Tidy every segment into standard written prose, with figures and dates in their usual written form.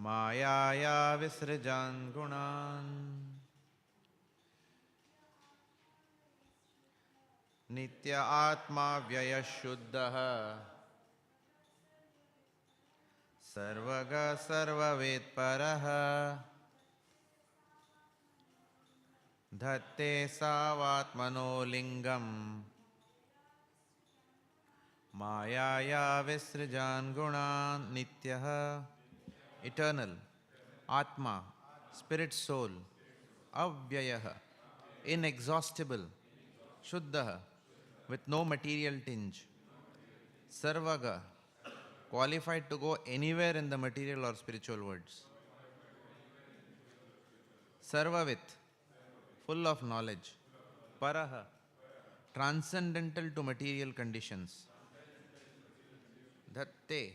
Mayaya Visrajan Gunan. Nitya Atma Vyaya Shuddha Sarvaga Sarvavet Paraha Dhatte Savatmano Lingam Mayaya Visrajan Gunan. Nityaha, eternal, Atma, spirit soul, Avyayaha, inexhaustible, Shuddha, with no material tinge, Sarvaga, qualified to go anywhere in the material or spiritual worlds, Sarvavit, full of knowledge, Paraha, transcendental to material conditions, Dhatte,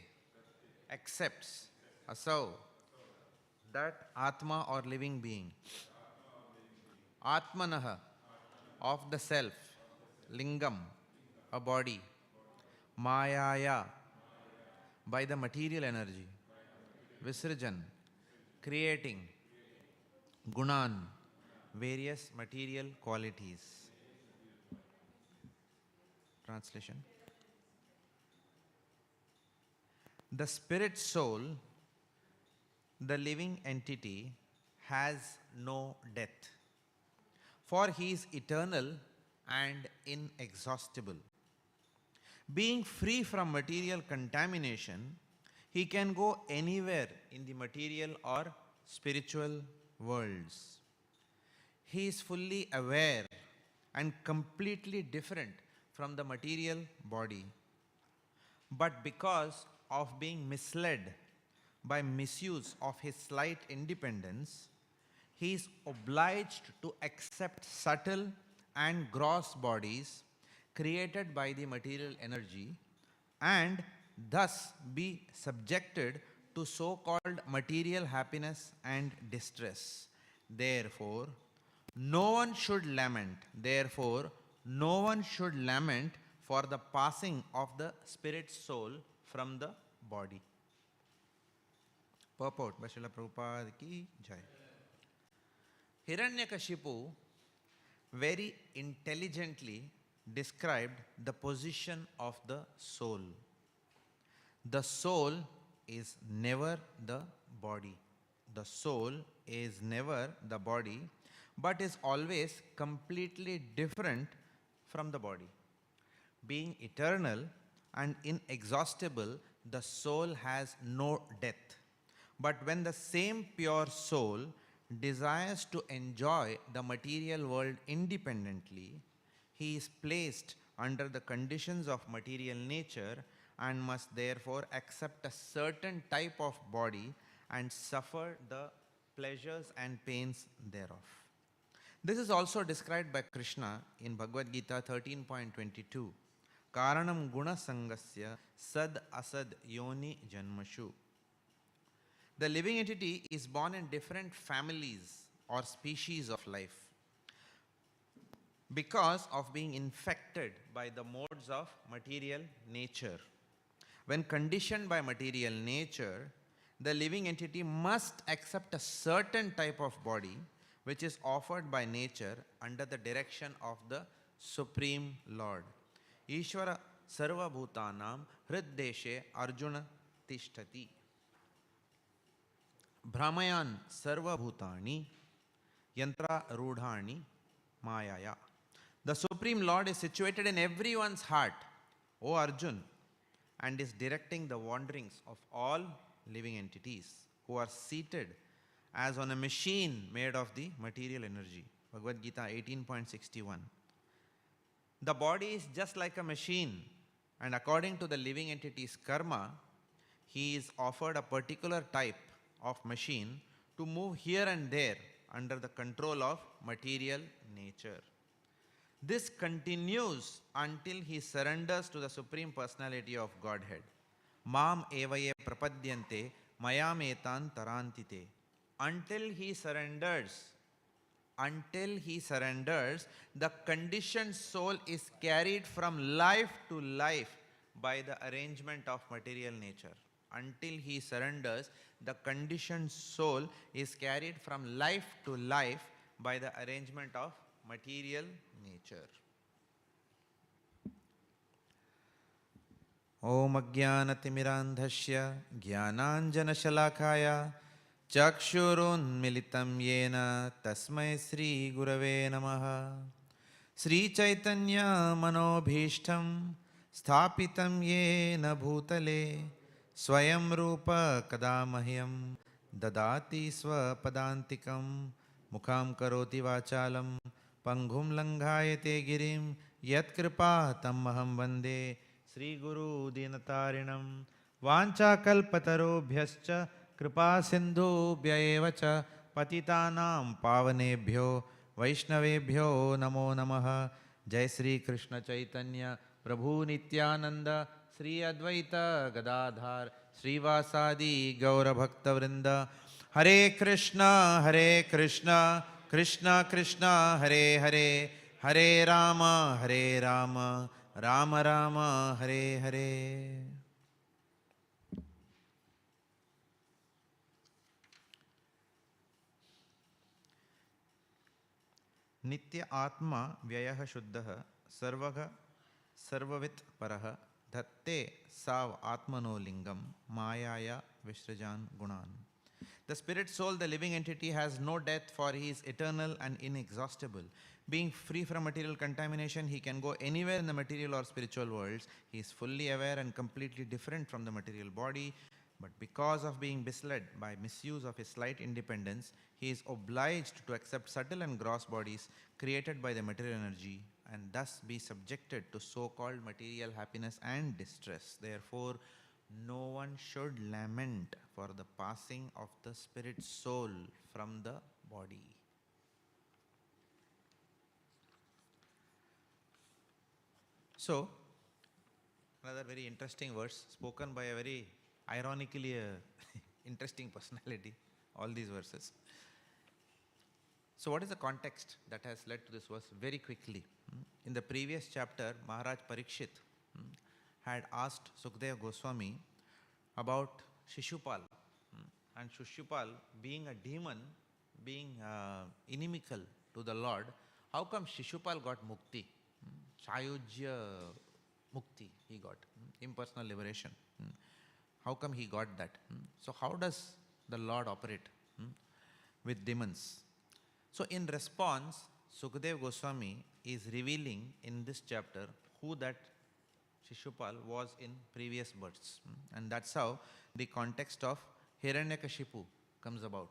accepts, Asau, that Atma or living being, Atmanaha, of the self, Lingam, a body, Mayaya, by the material energy, Visrajan, creating, Gunan, various material qualities. Translation. The spirit soul, the living entity, has no death, for he is eternal and inexhaustible. Being free from material contamination, he can go anywhere in the material or spiritual worlds. He is fully aware and completely different from the material body. But because of being misled by misuse of his slight independence, he is obliged to accept subtle and gross bodies created by the material energy and thus be subjected to so-called material happiness and distress. Therefore, no one should lament. Therefore, no one should lament for the passing of the spirit soul from the body. Purport by Srila Prabhupada ki jai. Hiranyakashipu very intelligently described the position of the soul. The soul is never the body. The soul is never the body, but is always completely different from the body. Being eternal and inexhaustible, the soul has no death. But when the same pure soul desires to enjoy the material world independently, he is placed under the conditions of material nature and must therefore accept a certain type of body and suffer the pleasures and pains thereof. This is also described by Krishna in Bhagavad Gita 13.22. Karanam guna sangasya sad asad yoni janmashu. The living entity is born in different families or species of life because of being infected by the modes of material nature. When conditioned by material nature, the living entity must accept a certain type of body which is offered by nature under the direction of the Supreme Lord. Ishvara sarva bhutanam hriddeshe arjuna tishtati. Brahmayan sarva bhutani yantra rudhani mayaya. The Supreme Lord is situated in everyone's heart, O Arjun, and is directing the wanderings of all living entities who are seated as on a machine made of the material energy. Bhagavad Gita 18.61. The body is just like a machine, and according to the living entity's karma, he is offered a particular type of machine to move here and there under the control of material nature. This continues until he surrenders to the Supreme Personality of Godhead. Mam evaye prapadyante mayam etan tarantite. Until he surrenders, the conditioned soul is carried from life to life by the arrangement of material nature. until he surrenders, the conditioned soul is carried from life to life by the arrangement of material nature. Om Ajnanatimirandhasya Jnananjanashalakaya Chakshurunmilitam Yena Tasmai Sri Gurave Namaha. Sri Chaitanya Manobhishtam Sthapitam Yena Bhutale Swayam Rupa Kadamahyam Dadati Swapadantikam Mukham Karoti Vachalam Panghum Langhayate Girim Yat Kripa Tammaham Vande Sri Guru Dinatarinam Vancha Kalpatarobhyascha Kripa Sindhu Bhyayevacha Patitanam Pavanebhyo Vaishnavebhyo Namo Namaha. Jai Sri Krishna Chaitanya Prabhu Nityananda Sri Advaita Gadadhar Srivasadi Gaura Bhakta Vrinda. Hare Krishna Krishna Krishna Hare Hare Hare Rama Rama Rama Hare Hare. Nitya Atma Vyayaha Shuddhaha Sarvaga Sarvavit Paraha Dhatte Sav Atmano Lingam Mayaya Vishrajan Gunan. The spirit soul, the living entity, has no death, for he is eternal and inexhaustible. Being free from material contamination, he can go anywhere in the material or spiritual worlds. He is fully aware and completely different from the material body, but because of being misled by misuse of his slight independence, he is obliged to accept subtle and gross bodies created by the material energy and thus be subjected to so-called material happiness and distress. Therefore, no one should lament for the passing of the spirit soul from the body. So, another very interesting verse spoken by a very ironically interesting personality, all these verses. So what is the context that has led to this verse? Very quickly. In the previous chapter, Maharaj Parikshit had asked Sukadeva Goswami about Shishupal. And Shishupal, being a demon, being inimical to the Lord, how come Shishupal got mukti? Sayujya mukti he got, impersonal liberation. How come he got that? So how does the Lord operate with demons? So in response, Sukadeva Goswami is revealing in this chapter who that Shishupal was in previous births. And that's how the context of Hiranyakashipu comes about.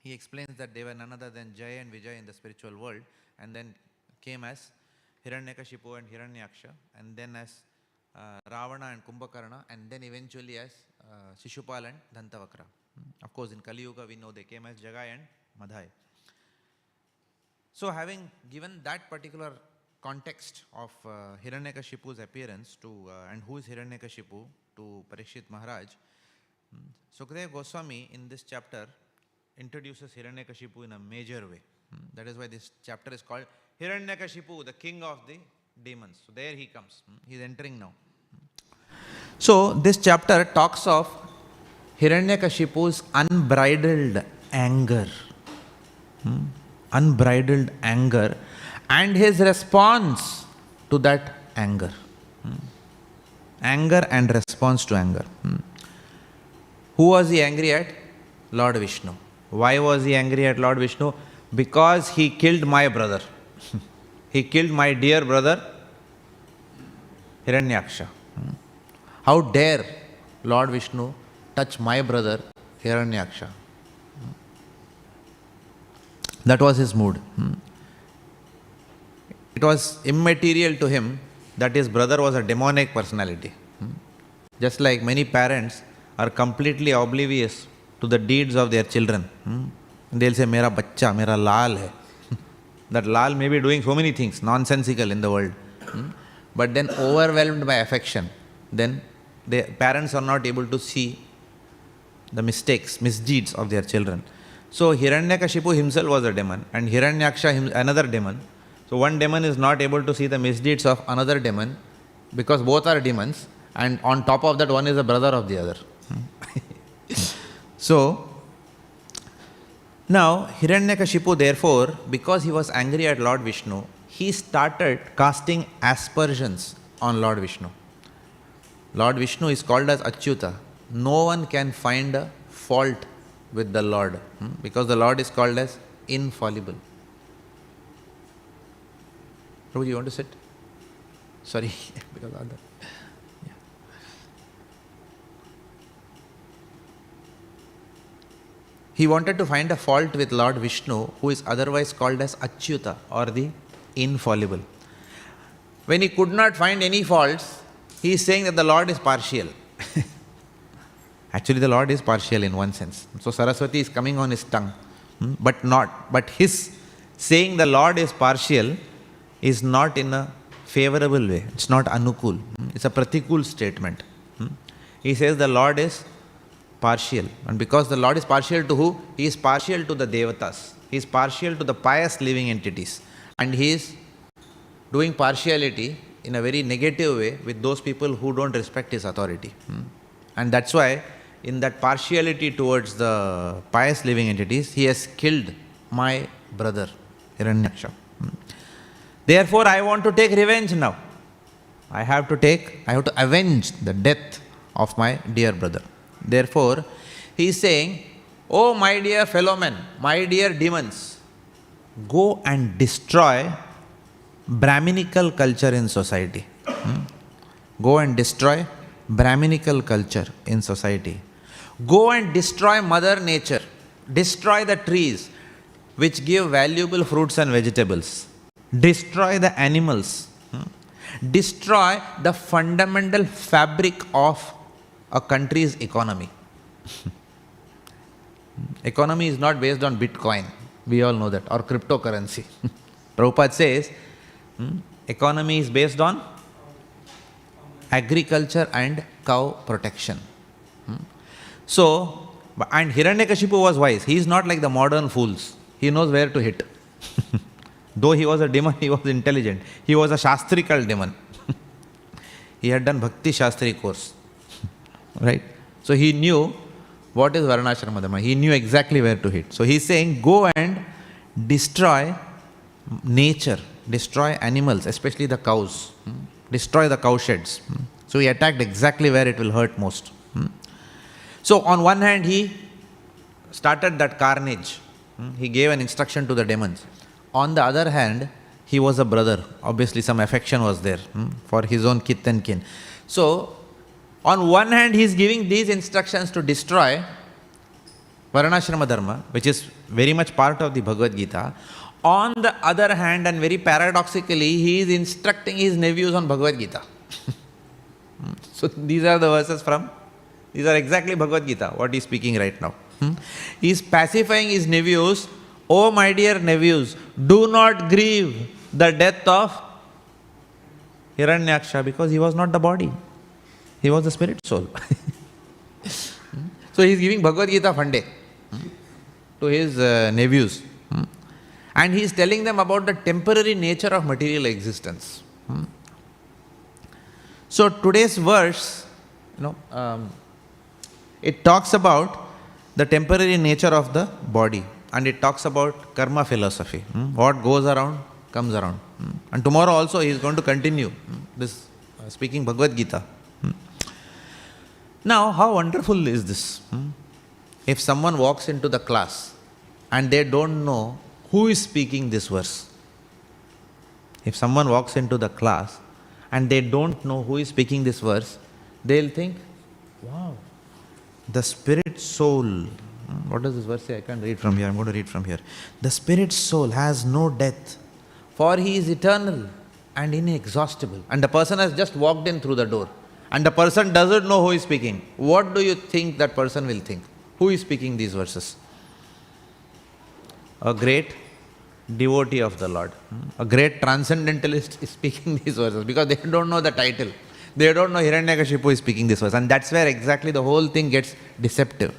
He explains that they were none other than Jaya and Vijay in the spiritual world, and then came as Hiranyakashipu and Hiranyaksha, and then as Ravana and Kumbhakarna, and then eventually as Shishupal and Dantavakra. Of course, in Kali Yuga, we know they came as Jagai and Madhai. So having given that particular context of Hiranyakashipu's appearance to, and who is Hiranyakashipu to Parikshit Maharaj, Sukadeva Goswami in this chapter introduces Hiranyakashipu in a major way. That is why this chapter is called Hiranyakashipu, the king of the demons. So there he comes. He is entering now. So this chapter talks of Hiranyakashipu's unbridled anger. Unbridled anger and his response to that anger. Anger and response to anger. Who was he angry at? Lord Vishnu. Why was he angry at Lord Vishnu? Because he killed my brother. He killed my dear brother Hiranyaksha. How dare Lord Vishnu touch my brother Hiranyaksha? That was his mood. It was immaterial to him that his brother was a demonic personality. Just like many parents are completely oblivious to the deeds of their children. They'll say, Mera bachcha, mera lal hai. That lal may be doing so many things, nonsensical in the world. But then overwhelmed by affection, then the parents are not able to see the mistakes, misdeeds of their children. So Hiranyakashipu himself was a demon and Hiranyaksha another demon. So one demon is not able to see the misdeeds of another demon because both are demons, And on top of that, one is the brother of the other. So, now Hiranyakashipu therefore, because he was angry at Lord Vishnu, he started casting aspersions on Lord Vishnu. Lord Vishnu is called as Achyuta. No one can find a fault with the Lord, because the Lord is called as infallible. Prabhu, you want to sit? Sorry, because of that. Yeah. He wanted to find a fault with Lord Vishnu, who is otherwise called as Achyuta, or the infallible. When he could not find any faults, he is saying that the Lord is partial. Actually, the Lord is partial in one sense. So Saraswati is coming on his tongue, but not. But his saying the Lord is partial is not in a favorable way. It's not anukul. It's a pratikul statement. He says the Lord is partial. And because the Lord is partial to who? He is partial to the devatas. He is partial to the pious living entities. And he is doing partiality in a very negative way with those people who don't respect his authority. And that's why in that partiality towards the pious living entities, he has killed my brother, Hiranyaksha. Therefore, I want to take revenge now. I have to avenge the death of my dear brother. Therefore, he is saying, oh my dear fellow men, my dear demons, go and destroy Brahminical culture in society. Go and destroy Brahminical culture in society. Go and destroy Mother Nature. Destroy the trees which give valuable fruits and vegetables. Destroy the animals. Destroy the fundamental fabric of a country's economy. Economy is not based on Bitcoin. We all know that. Or cryptocurrency. Prabhupada says, economy is based on agriculture and cow protection. So, and Hiranyakashipu was wise. He is not like the modern fools. He knows where to hit. Though he was a demon, he was intelligent. He was a shastrikal demon. He had done Bhakti Shastri course. Right? So he knew what is Varnashrama Dharma. He knew exactly where to hit. So he is saying, go and destroy nature. Destroy animals, especially the cows. Destroy the cow sheds. So he attacked exactly where it will hurt most. So on one hand, he started that carnage. He gave an instruction to the demons. On the other hand, he was a brother. Obviously, some affection was there for his own kith and kin. So, on one hand, he is giving these instructions to destroy Varnashrama Dharma, which is very much part of the Bhagavad Gita. On the other hand, and very paradoxically, he is instructing his nephews on Bhagavad Gita. So, these are the verses from, these are exactly Bhagavad Gita, what he is speaking right now. He is pacifying his nephews. Oh my dear nephews, do not grieve the death of Hiranyaksha, because he was not the body. He was the spirit soul. So he is giving Bhagavad Gita Fande to his nephews. And he is telling them about the temporary nature of material existence. So today's verse, it talks about the temporary nature of the body. And it talks about karma philosophy. What goes around, comes around. And tomorrow also he is going to continue this speaking Bhagavad Gita. Now, how wonderful is this? If someone walks into the class and they don't know who is speaking this verse. If someone walks into the class and they don't know who is speaking this verse, they'll think, wow, the spirit soul. What does this verse say? I can't read from here. I'm going to read from here. The spirit soul has no death, for he is eternal and inexhaustible. And the person has just walked in through the door. And the person doesn't know who is speaking. What do you think that person will think? Who is speaking these verses? A great devotee of the Lord. A great transcendentalist is speaking these verses, because they don't know the title. They don't know Hiranyakashipu is speaking this verse. And that's where exactly the whole thing gets deceptive.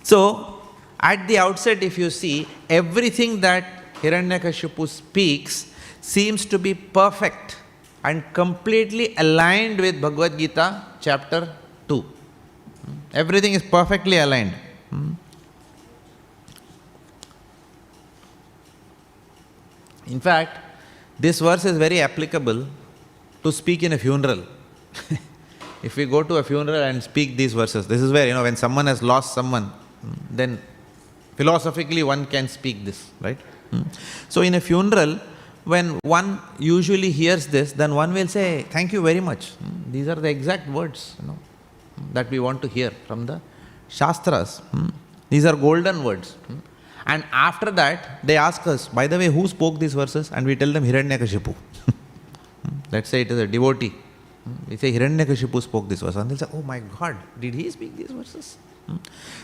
So, at the outset, if you see, everything that Hiranyakashipu speaks seems to be perfect and completely aligned with Bhagavad Gita chapter 2. Everything is perfectly aligned. In fact, this verse is very applicable to speak in a funeral. If we go to a funeral and speak these verses, this is where, when someone has lost someone, then philosophically one can speak this, right? So in a funeral, when one usually hears this, then one will say, thank you very much. These are the exact words, that we want to hear from the Shastras. These are golden words. And after that, they ask us, by the way, who spoke these verses? And we tell them Hiranyakashipu. Let's say it is a devotee. We say Hiranyakashipu spoke this verse. And they'll say, oh my God, did he speak these verses?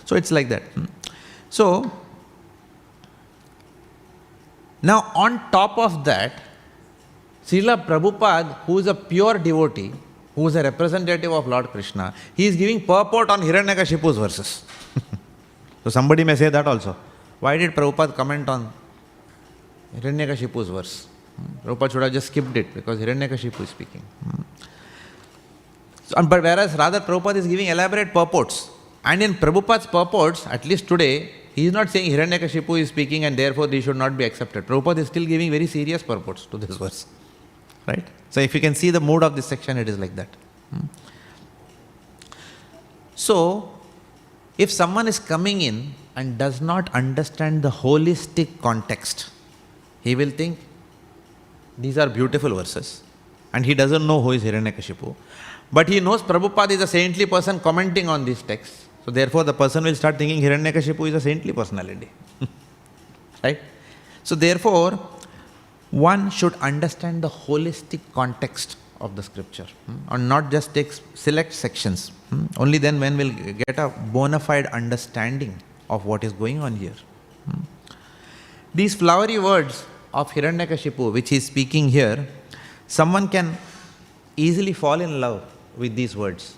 So it's like that. So, now on top of that, Srila Prabhupada, who is a pure devotee, who is a representative of Lord Krishna, he is giving purport on Hiranyakashipu's verses. So somebody may say that also. Why did Prabhupada comment on Hiranyakashipu's verse? Prabhupada should have just skipped it because Hiranyakashipu is speaking. But whereas rather Prabhupada is giving elaborate purports. And in Prabhupada's purports, at least today, he is not saying Hiranyakashipu is speaking and therefore they should not be accepted. Prabhupada is still giving very serious purports to this verse. Right? So if you can see the mood of this section, it is like that. So, if someone is coming in and does not understand the holistic context, he will think these are beautiful verses and he doesn't know who is Hiranyakashipu. But he knows Prabhupada is a saintly person commenting on these texts. So therefore the person will start thinking Hiranyakashipu is a saintly personality. Right? So therefore, one should understand the holistic context of the scripture and not just take select sections. Only then one will get a bona fide understanding of what is going on here. These flowery words of Hiranyakashipu, which he is speaking here, someone can easily fall in love with these words.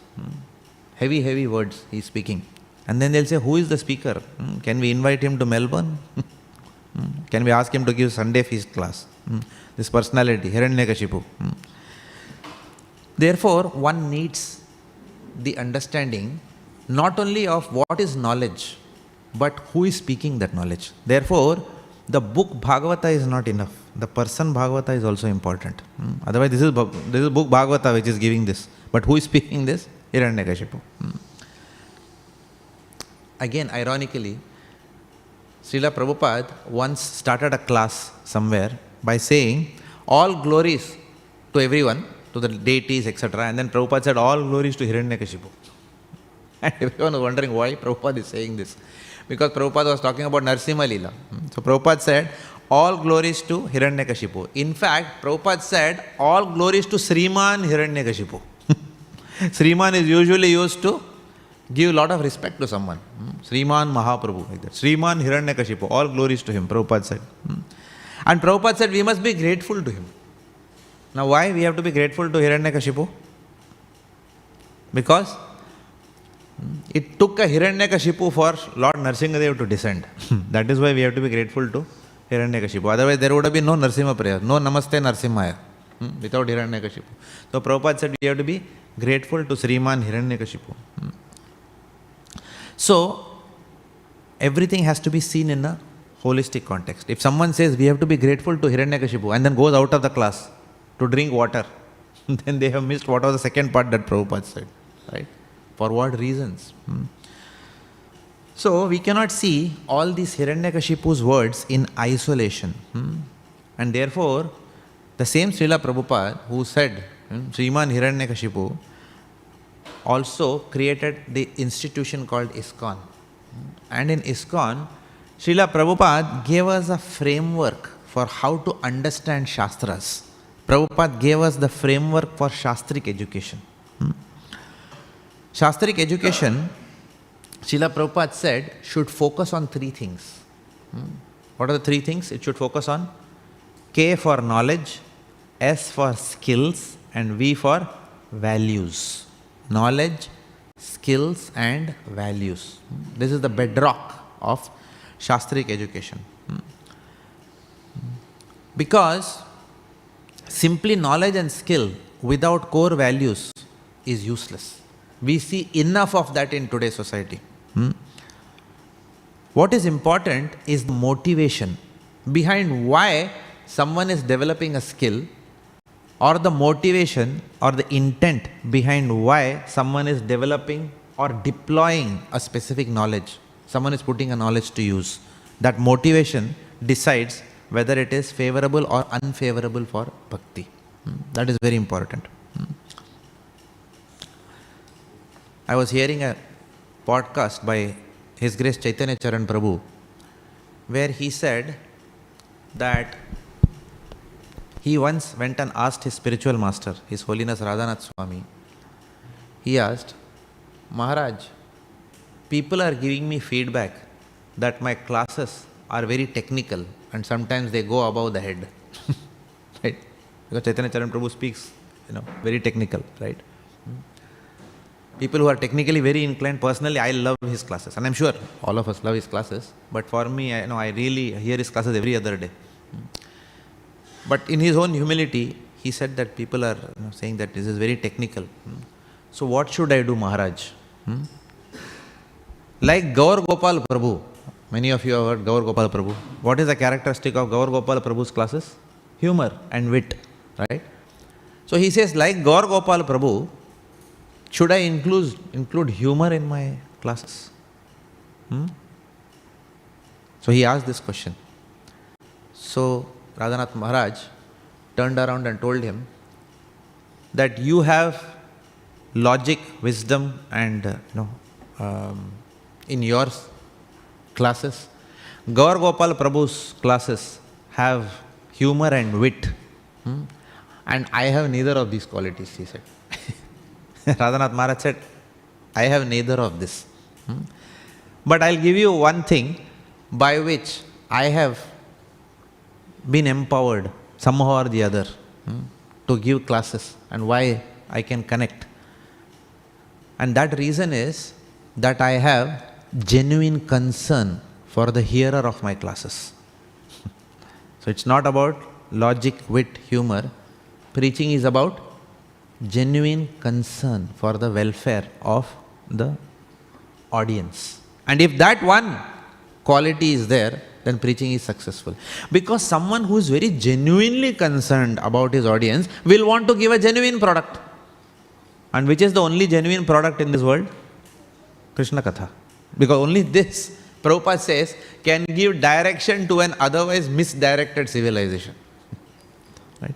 Heavy, heavy words he is speaking. And then they'll say, who is the speaker? Can we invite him to Melbourne? Can we ask him to give Sunday feast class? This personality, Hiranyakashipu. Therefore, one needs the understanding not only of what is knowledge, but who is speaking that knowledge. Therefore, the book Bhagavata is not enough. The person Bhagavata is also important. Otherwise, this is book Bhagavata which is giving this. But who is speaking this? Hiranyakashipu. Again, ironically, Srila Prabhupada once started a class somewhere by saying, all glories to everyone, to the deities, etc. And then Prabhupada said, all glories to Hiranyakashipu. And everyone was wondering why Prabhupada is saying this. Because Prabhupada was talking about Narsimha Leela. So Prabhupada said, all glories to Hiranyakashipu. In fact, Prabhupada said, all glories to Śrīman Hiranyakashipu. Śrīman is usually used to give a lot of respect to someone. Śrīman Mahaprabhu, like that. Śrīman Hiranyakashipu, all glories to him, Prabhupada said. And Prabhupada said, we must be grateful to him. Now why we have to be grateful to Hiranyakashipu? Because it took a Hiranyakashipu for Lord Narsingadev to descend. That is why we have to be grateful to Hiranyakashipu. Otherwise there would have been no Narsimha prayer, no Namaste Narsimhaya, without Hiranyakashipu. So Prabhupada said we have to be grateful to Śrīman Hiranyakashipu. So everything has to be seen in a holistic context. If someone says we have to be grateful to Hiranyakashipu and then goes out of the class to drink water, then they have missed what was the second part that Prabhupada said. Right? For what reasons? So we cannot see all these Hiranyakashipu's words in isolation. And therefore, the same Srila Prabhupada who said, Śrīman Hiranyakashipu, also created the institution called ISKCON. And in ISKCON, Srila Prabhupada gave us a framework for how to understand Shastras. Prabhupada gave us the framework for Shastric education. Shastric education, Srila Prabhupada said, should focus on three things. What are the three things it should focus on? K for knowledge, S for skills, and V for values. Knowledge, skills, and values. This is the bedrock of Shastric education. Because Simply knowledge and skill without core values is useless. We see enough of that in today's society. What is important is the motivation behind why someone is developing a skill, or the motivation or the intent behind why someone is developing or deploying a specific knowledge. Someone is putting a knowledge to use. That motivation decides whether it is favorable or unfavorable for bhakti. That is very important. I was hearing a podcast by His Grace Chaitanya Charan Prabhu, where he said that he once went and asked his spiritual master, His Holiness Jagannath Swami, he asked, Maharaj, people are giving me feedback that my classes are very technical and sometimes they go above the head. Right? Because Chaitanya Charan Prabhu speaks, very technical, right? People who are technically very inclined, personally I love his classes, and I'm sure all of us love his classes, but for me, I really hear his classes every other day. But in his own humility, he said that people are saying that this is very technical. So what should I do, Maharaj? Like Gaur Gopal Prabhu, many of you have heard Gaur Gopal Prabhu. What is the characteristic of Gaur Gopal Prabhu's classes? Humor and wit, right? So he says, like Gaur Gopal Prabhu, should I include humor in my classes? So he asked this question. So Jagannath Maharaj turned around and told him that you have logic, wisdom and in your classes. Gaur Gopal Prabhu's classes have humor and wit. And I have neither of these qualities, he said. Jagannath Maharaj said, I have neither of this. But I'll give you one thing by which I have been empowered somehow or the other to give classes, and why I can connect. And that reason is that I have genuine concern for the hearer of my classes. So it's not about logic, wit, humor. Preaching is about genuine concern for the welfare of the audience. And if that one quality is there, then preaching is successful. Because someone who is very genuinely concerned about his audience will want to give a genuine product. And which is the only genuine product in this world? Krishna Katha. Because only this, Prabhupada says, can give direction to an otherwise misdirected civilization. Right?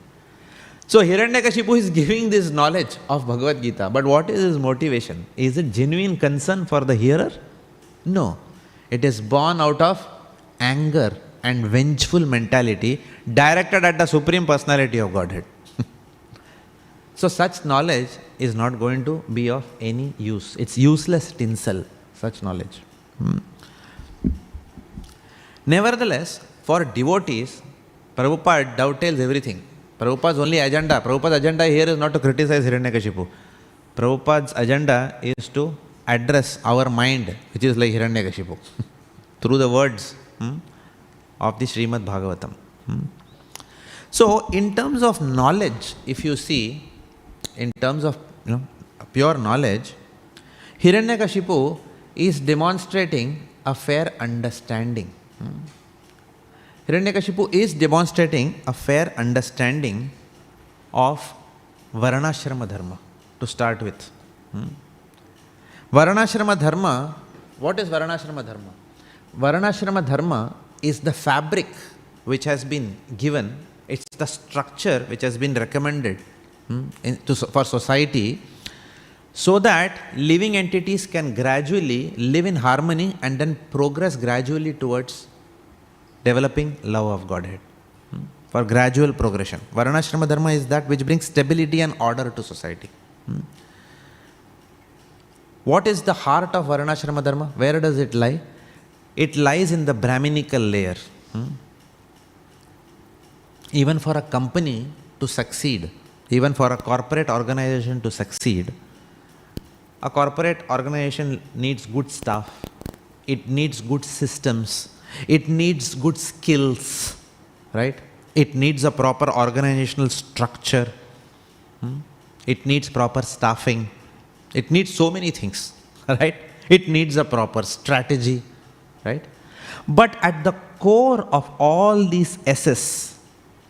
So Hiranyakashipu is giving this knowledge of Bhagavad Gita, but what is his motivation? Is it genuine concern for the hearer? No. It is born out of anger and vengeful mentality directed at the Supreme Personality of Godhead. So such knowledge is not going to be of any use. It's useless tinsel, such knowledge. Nevertheless, for devotees, Prabhupada dovetails everything. Prabhupada's only agenda, Prabhupada's agenda here is not to criticize Hiranyakashipu. Prabhupada's agenda is to address our mind, which is like Hiranyakashipu, through the words of the Śrīmad Bhāgavatam. So, in terms of knowledge, if you see, in terms of pure knowledge, Hiranyakashipu is demonstrating a fair understanding. Hiranyakashipu is demonstrating a fair understanding of Varnashrama Dharma, to start with. Varnashrama Dharma, what is Varnashrama Dharma? Varnashrama Dharma is the fabric which has been given, it's the structure which has been recommended for society, so that living entities can gradually live in harmony and then progress gradually towards developing love of Godhead. For gradual progression. Varnashrama Dharma is that which brings stability and order to society. What is the heart of Varnashrama Dharma? Where does it lie? It lies in the Brahminical layer. Even for a company to succeed, even for a corporate organization to succeed, a corporate organization needs good staff, it needs good systems, it needs good skills, right? It needs a proper organizational structure. It needs proper staffing. It needs so many things, right? It needs a proper strategy, right? But at the core of all these S's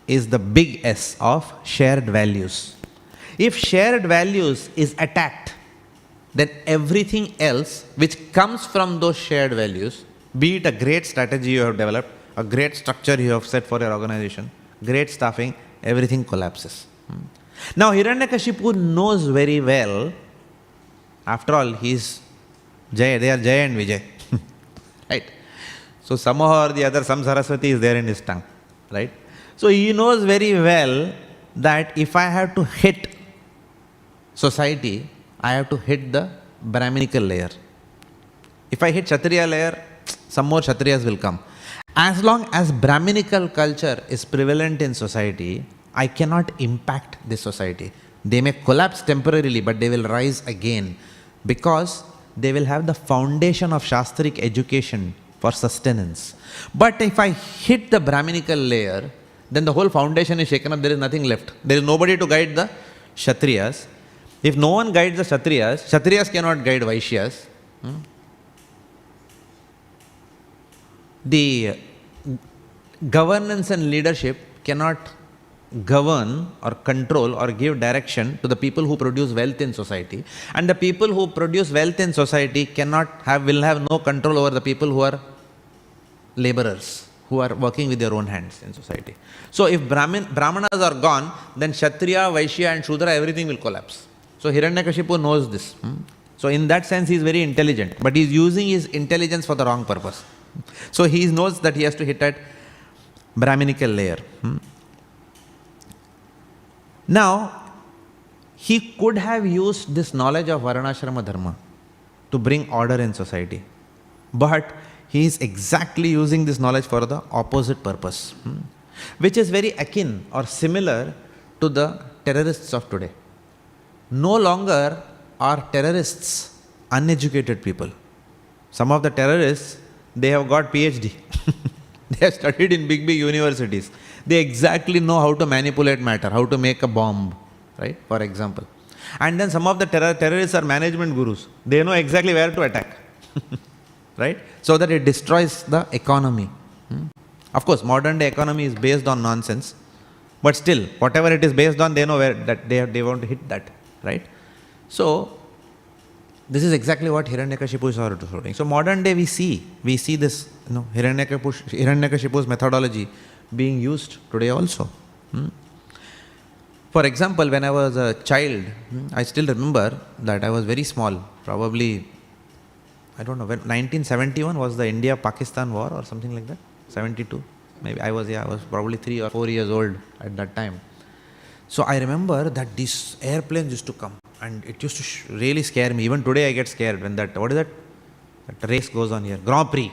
is the big S of shared values. If shared values is attacked, then everything else which comes from those shared values, be it a great strategy you have developed, a great structure you have set for your organization, great staffing, everything collapses. Now Hiranyakashipu knows very well, after all, he's Jaya, they are Jaya and Vijay. Right? So somehow or the other, some Saraswati is there in his tongue. Right? So he knows very well that if I have to hit society, I have to hit the Brahminical layer. If I hit Kshatriya layer, some more Kshatriyas will come. As long as Brahminical culture is prevalent in society, I cannot impact this society. They may collapse temporarily, but they will rise again because they will have the foundation of Shastric education for sustenance. But if I hit the Brahminical layer, then the whole foundation is shaken up, there is nothing left. There is nobody to guide the Kshatriyas. If no one guides the Kshatriyas, Kshatriyas cannot guide Vaishyas. The governance and leadership cannot govern or control or give direction to the people who produce wealth in society, and the people who produce wealth in society will have no control over the people who are laborers, who are working with their own hands in society. So if Brahmanas are gone, then Kshatriya, Vaishya and Shudra, everything will collapse. So Hiranyakashipu knows this. So in that sense he is very intelligent, but he is using his intelligence for the wrong purpose. So he knows that he has to hit at Brahminical layer. Now, he could have used this knowledge of Varnashrama Dharma to bring order in society. But he is exactly using this knowledge for the opposite purpose, which is very akin or similar to the terrorists of today. No longer are terrorists uneducated people. Some of the terrorists, they have got PhD. They have studied in big universities. They exactly know how to manipulate matter, how to make a bomb, right? For example. And then some of the terrorists are management gurus. They know exactly where to attack, right? So that it destroys the economy. Of course, modern day economy is based on nonsense, but still, whatever it is based on, they know where that they want to hit that, right? So, this is exactly what Hiranyakashipu is doing. So, modern day we see this, Hiranyakashipu's methodology being used today also. For example, when I was a child, I still remember that I was very small, probably, I don't know, when 1971 was the India-Pakistan war or something like that, 72, maybe I was probably 3 or 4 years old at that time. So I remember that these airplanes used to come and it used to really scare me. Even today I get scared when that race goes on here, Grand Prix.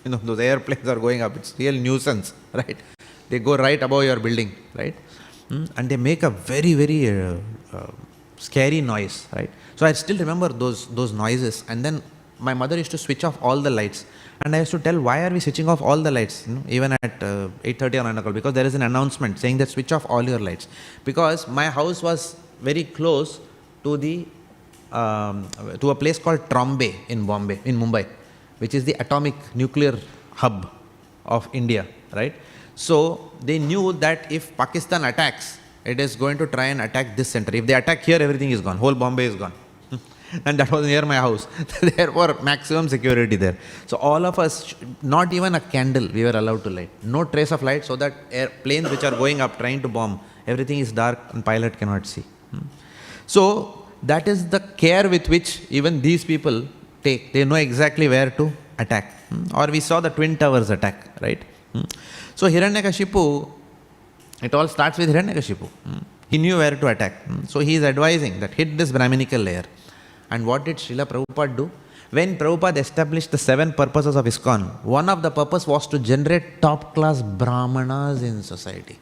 Those airplanes are going up, it's real nuisance, right? They go right above your building, right? And they make a very, very scary noise, right? So I still remember those noises, and then my mother used to switch off all the lights, and I used to tell, why are we switching off all the lights, even at 8:30 or 9 o'clock, because there is an announcement saying that switch off all your lights, because my house was very close to to a place called Trombay in Mumbai, which is the atomic nuclear hub of India, right? So they knew that if Pakistan attacks, it is going to try and attack this center. If they attack here, everything is gone. Whole Bombay is gone. And that was near my house. Therefore, maximum security there. So all of us, not even a candle we were allowed to light. No trace of light, so that planes which are going up trying to bomb, everything is dark and pilot cannot see. So that is the care with which even these people take. They know exactly where to attack. Or we saw the Twin Towers attack, right? So Hiranyakashipu, it all starts with Hiranyakashipu. He knew where to attack. So he is advising that hit this Brahminical layer. And what did Srila Prabhupada do? When Prabhupada established the 7 purposes of ISKCON, one of the purpose was to generate top-class Brahmanas in society.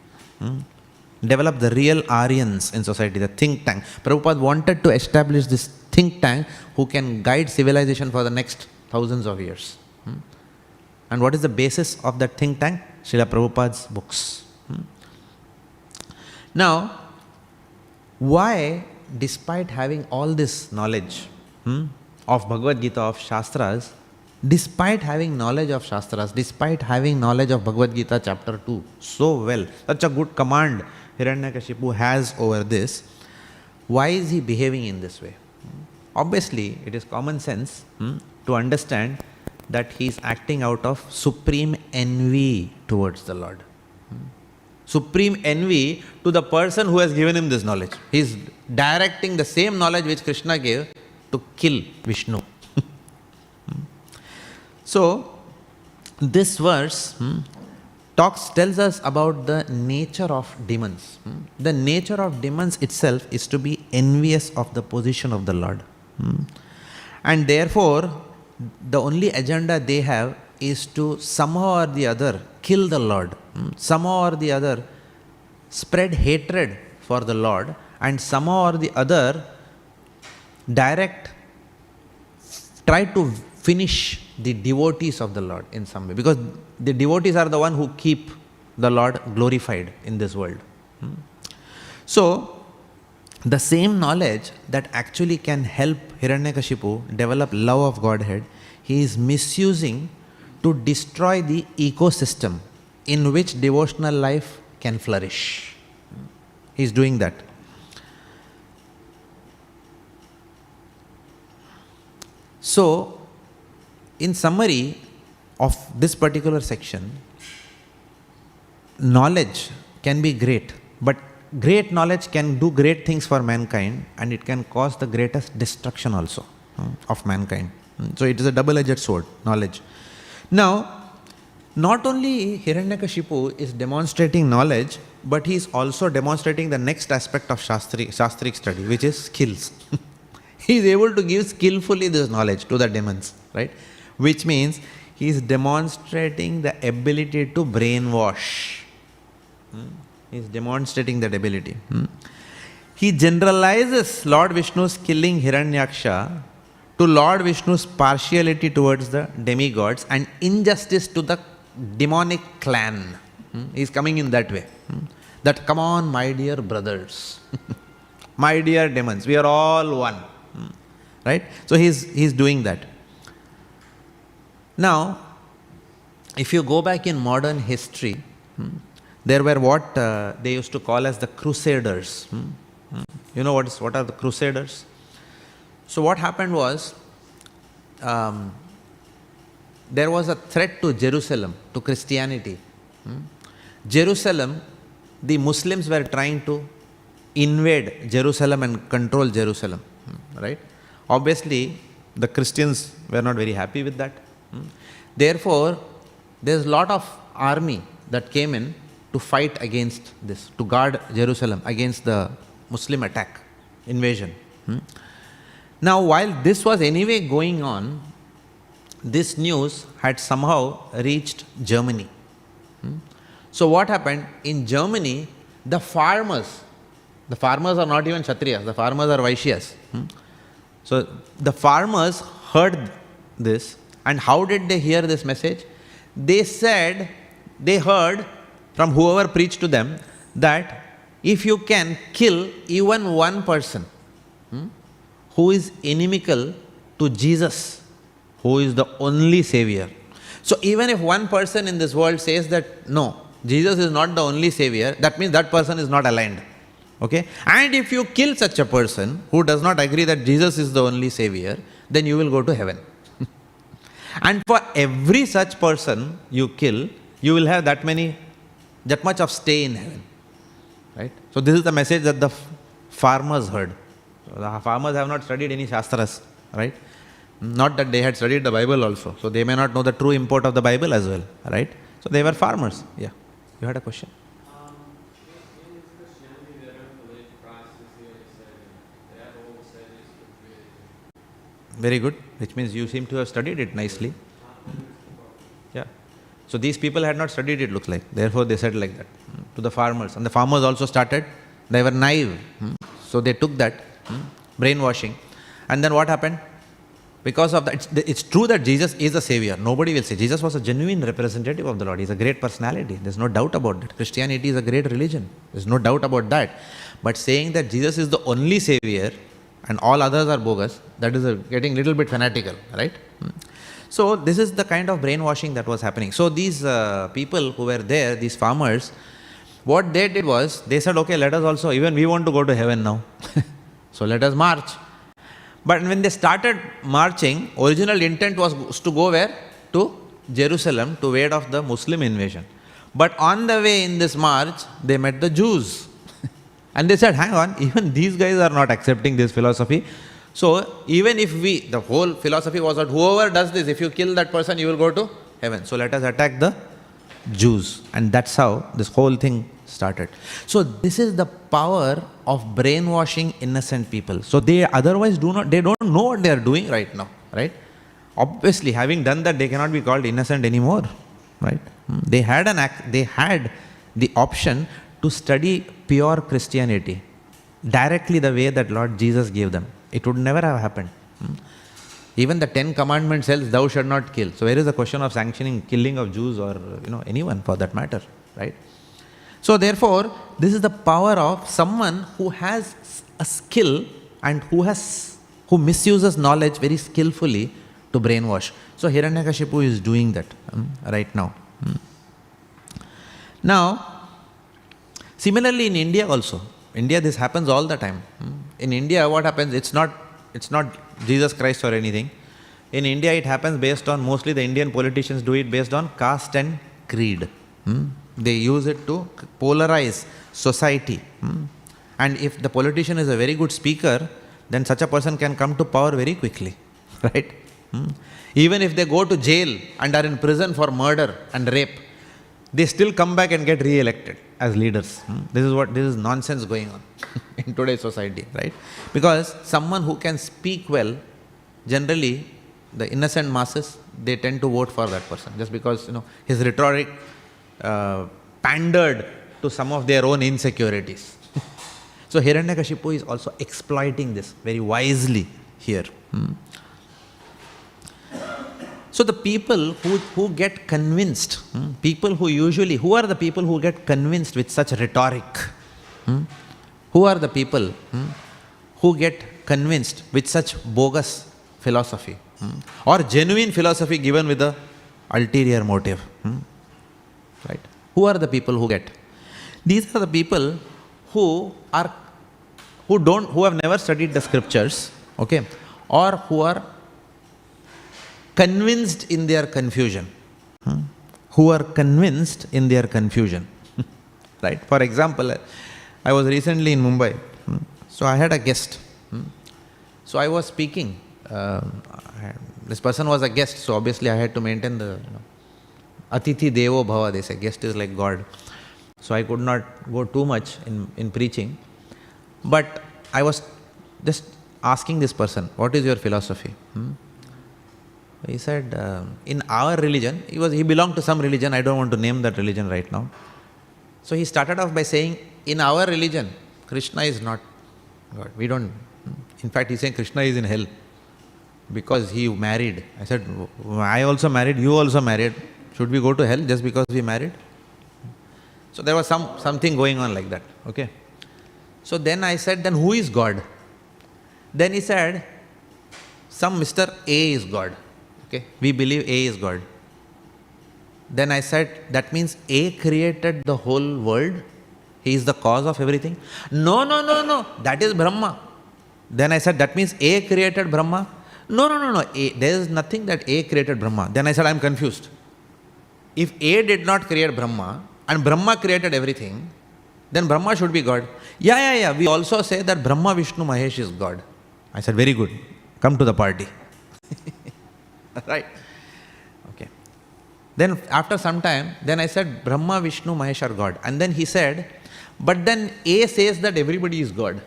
Develop the real Aryans in society, the think tank. Prabhupada wanted to establish this think tank who can guide civilization for the next thousands of years. And what is the basis of that think tank? Srila Prabhupada's books. Now, why, despite having all this knowledge of Bhagavad Gita, of Shastras, despite having knowledge of Shastras, despite having knowledge of Bhagavad Gita chapter 2 so well, such a good command Hiranyakashipu has over this, why is he behaving in this way? Obviously, it is common sense to understand that he is acting out of supreme envy towards the Lord. Supreme envy to the person who has given him this knowledge. He is directing the same knowledge which Krishna gave to kill Vishnu. So, this verse tells us about the nature of demons. The nature of demons itself is to be envious of the position of the Lord. And therefore, the only agenda they have is to somehow or the other kill the Lord. Somehow or the other spread hatred for the Lord, and somehow or the other try to finish the devotees of the Lord in some way, because the devotees are the one who keep the Lord glorified in this world. So, the same knowledge that actually can help Hiranyakashipu develop love of Godhead, he is misusing to destroy the ecosystem in which devotional life can flourish. He is doing that. So, in summary of this particular section, knowledge can be great, but great knowledge can do great things for mankind, and it can cause the greatest destruction also of mankind. So it is a double-edged sword, knowledge. Now, not only Hiranyakashipu is demonstrating knowledge, but he is also demonstrating the next aspect of Shastric study, which is skills. He is able to give skillfully this knowledge to the demons, right? Which means he is demonstrating the ability to brainwash. He is demonstrating that ability. He generalizes Lord Vishnu's killing Hiranyaksha to Lord Vishnu's partiality towards the demigods and injustice to the demonic clan. He is coming in that way. That, come on, my dear brothers, my dear demons, we are all one. Right? So he is doing that. Now, if you go back in modern history, there were what they used to call as the Crusaders. You know what are the Crusaders? So what happened was, there was a threat to Jerusalem, to Christianity. Jerusalem, the Muslims were trying to invade Jerusalem and control Jerusalem, right? Obviously, the Christians were not very happy with that. Therefore, there's a lot of army that came in to fight against this, to guard Jerusalem against the Muslim attack, invasion. Now, while this was anyway going on, this news had somehow reached Germany. So what happened? In Germany, the farmers are not even Kshatriyas, the farmers are Vaishyas. So the farmers heard this, and how did they hear this message? They said, they heard from whoever preached to them that if you can kill even one person who is inimical to Jesus, who is the only savior. So even if one person in this world says that, no, Jesus is not the only savior, that means that person is not aligned. Okay? And if you kill such a person who does not agree that Jesus is the only savior, then you will go to heaven. And for every such person you kill, you will have that much of stay in heaven. Right? So this is the message that the farmers heard. So the farmers have not studied any Shastras, right? Not that they had studied the Bible also. So they may not know the true import of the Bible as well, right? So they were farmers. Yeah. You had a question? Very good, which means you seem to have studied it nicely. Yeah. So these people had not studied it, looks like. Therefore they said like that to the farmers. And the farmers also started, they were naive. So they took that, brainwashing. And then what happened? Because of that, it's true that Jesus is a savior. Nobody will say. Jesus was a genuine representative of the Lord. He's a great personality. There's no doubt about it. Christianity is a great religion. There's no doubt about that. But saying that Jesus is the only savior and all others are bogus, that is getting a little bit fanatical, right? So this is the kind of brainwashing that was happening. So these people who were there, these farmers, what they did was, they said, okay, let us also, even we want to go to heaven now. So let us march. But when they started marching, original intent was to go where? To Jerusalem to ward off the Muslim invasion. But on the way in this march, they met the Jews. And they said, hang on, even these guys are not accepting this philosophy. So even if the whole philosophy was that whoever does this, if you kill that person, you will go to heaven. So let us attack the Jews. And that's how this whole thing started. So this is the power of brainwashing innocent people. So they otherwise they don't know what they are doing right now, right? Obviously, having done that, they cannot be called innocent anymore, right? They had the option to study pure Christianity directly the way that Lord Jesus gave them. It would never have happened. Even the 10 commandments tells thou shalt not kill. So where is the question of sanctioning killing of Jews or anyone for that matter, right? So therefore, this is the power of someone who has a skill and who misuses knowledge very skillfully to brainwash. So Hiranyakashipu is doing that right now. Now, similarly in India also. India, this happens all the time. In India, what happens? It's not Jesus Christ or anything. In India, it happens based on, mostly the Indian politicians do it based on caste and creed. They use it to polarize society. And if the politician is a very good speaker, then such a person can come to power very quickly, right? Even if they go to jail and are in prison for murder and rape, they still come back and get re-elected as leaders. This is nonsense going on in today's society, right? Because someone who can speak well, generally the innocent masses, they tend to vote for that person just because his rhetoric pandered to some of their own insecurities. So Hiranyakashipu is also exploiting this very wisely here. So the people who get convinced, who are the people who get convinced with such rhetoric? Who are the people who get convinced with such bogus philosophy? Or genuine philosophy given with a ulterior motive? Right? Who are the people who get? These are the people who have never studied the scriptures, okay, or who are convinced in their confusion. Who are convinced in their confusion. Right? For example, I was recently in Mumbai. So I had a guest. So I was speaking. This person was a guest, so obviously I had to maintain the Atithi Devo Bhava, they say. Guest is like God. So I could not go too much in preaching. But I was just asking this person, what is your philosophy? He said, in our religion, he belonged to some religion, I don't want to name that religion right now. So he started off by saying, in our religion, Krishna is not God. We don't, in fact, he's saying Krishna is in hell because he married. I said, I also married, you also married. Should we go to hell just because we married? So there was something going on like that, okay. So then I said, then who is God? Then he said, some Mr. A is God. Okay, we believe A is God. Then I said, that means A created the whole world? He is the cause of everything? No, that is Brahma. Then I said, that means A created Brahma? No, there is nothing that A created Brahma. Then I said, I am confused. If A did not create Brahma and Brahma created everything, then Brahma should be God. Yeah, we also say that Brahma, Vishnu, Mahesh is God. I said, very good, come to the party. Right? Okay. Then after some time, then I said, Brahma, Vishnu, Mahesh are God. And then he said, but then A says that everybody is God.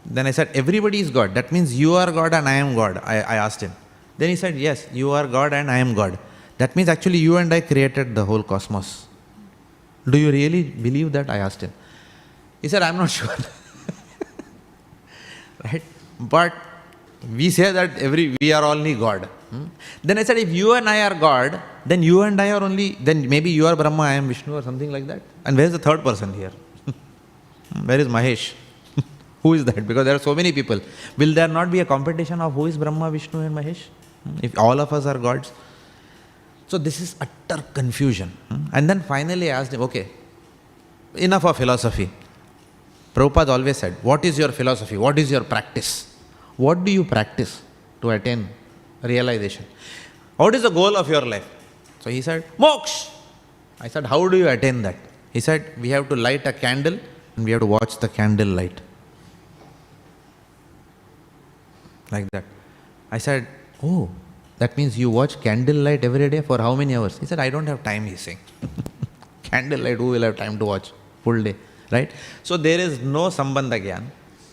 Then I said, everybody is God. That means you are God and I am God. I asked him. Then he said, yes, you are God and I am God. That means actually you and I created the whole cosmos. Do you really believe that? I asked him. He said, I'm not sure. Right? But We say that we are only God. Then I said, if you and I are God, then you and I are only, then maybe you are Brahma, I am Vishnu or something like that. And where is the third person here? Where is Mahesh? Who is that? Because there are so many people. Will there not be a competition of who is Brahma, Vishnu and Mahesh? If all of us are gods? So this is utter confusion. And then finally I asked him, okay, enough of philosophy. Prabhupada always said, what is your philosophy? What is your practice? What do you practice to attain realization? What is the goal of your life? So he said, moksha. I said, how do you attain that? He said, we have to light a candle and we have to watch the candle light. Like that. I said, oh, that means you watch candle light every day for how many hours? He said, I don't have time, he's saying. Candle light, who will have time to watch full day? Right? So there is no sambandha gyan.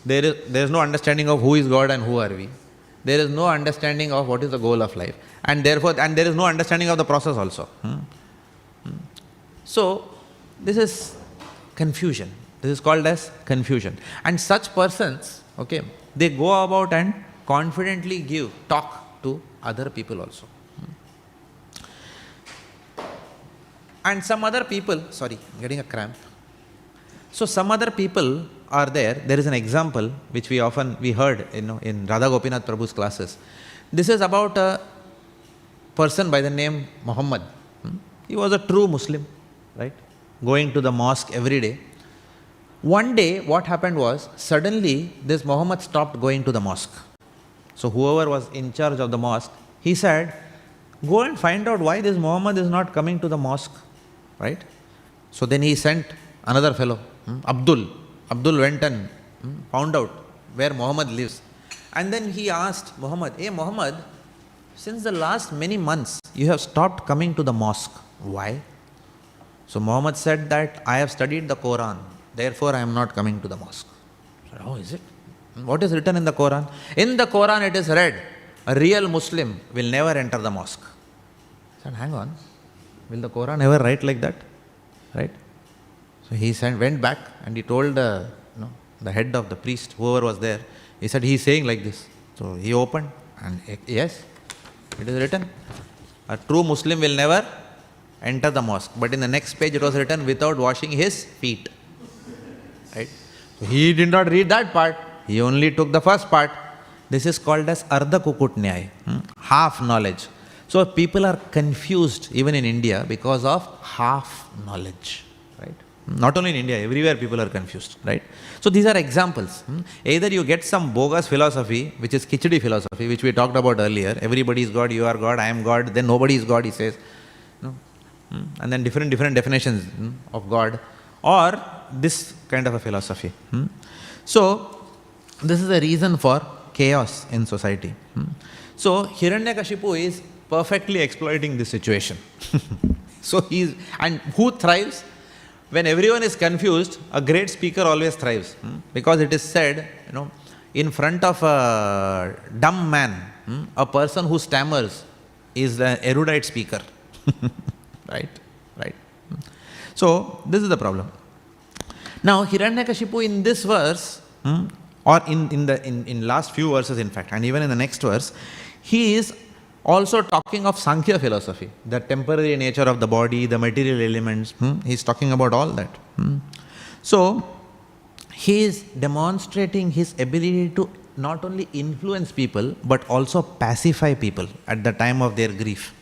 There is no understanding of who is God and who are we. There is no understanding of what is the goal of life. And therefore, there is no understanding of the process also. So, this is confusion. This is called as confusion. And such persons, okay, they go about and confidently talk to other people also. And some other people, sorry, I'm getting a cramp. So some other people are there. There is an example which we heard in Radha Gopinath Prabhu's classes. This is about a person by the name Muhammad. He was a true Muslim, right? Going to the mosque every day. One day, what happened was, suddenly this Muhammad stopped going to the mosque. So whoever was in charge of the mosque, he said, go and find out why this Muhammad is not coming to the mosque, right? So then he sent another fellow, Abdul. Abdul went and found out where Muhammad lives. And then he asked Muhammad, hey Muhammad, since the last many months, you have stopped coming to the mosque. Why? So Muhammad said that, I have studied the Quran, therefore I am not coming to the mosque. I said, oh, is it? What is written in the Quran? In the Quran it is read, a real Muslim will never enter the mosque. I said, hang on, will the Quran ever write like that? Right? So he went back and he told the head of the priest, whoever was there, he said, he is saying like this. So he opened and yes, it is written, a true Muslim will never enter the mosque. But in the next page it was written, without washing his feet. Right? So he did not read that part. He only took the first part. This is called as Ardha Kukut Nyay, half knowledge. So people are confused even in India because of half knowledge. Right? Not only in India, everywhere people are confused. Right? So these are examples. Either you get some bogus philosophy, which is Khichdi philosophy, which we talked about earlier. Everybody is God, you are God, I am God, then nobody is God, he says. And then different definitions of God, or this kind of a philosophy. So this is the reason for chaos in society. So Hiranyakashipu is perfectly exploiting this situation. So and who thrives? When everyone is confused, a great speaker always thrives. Because it is said, in front of a dumb man, a person who stammers is the erudite speaker. Right? So this is the problem. Now Hiranyakashipu in this verse, or in last few verses in fact, and even in the next verse, he is also talking of Sankhya philosophy, the temporary nature of the body, the material elements. He is talking about all that. So he is demonstrating his ability to not only influence people but also pacify people at the time of their grief.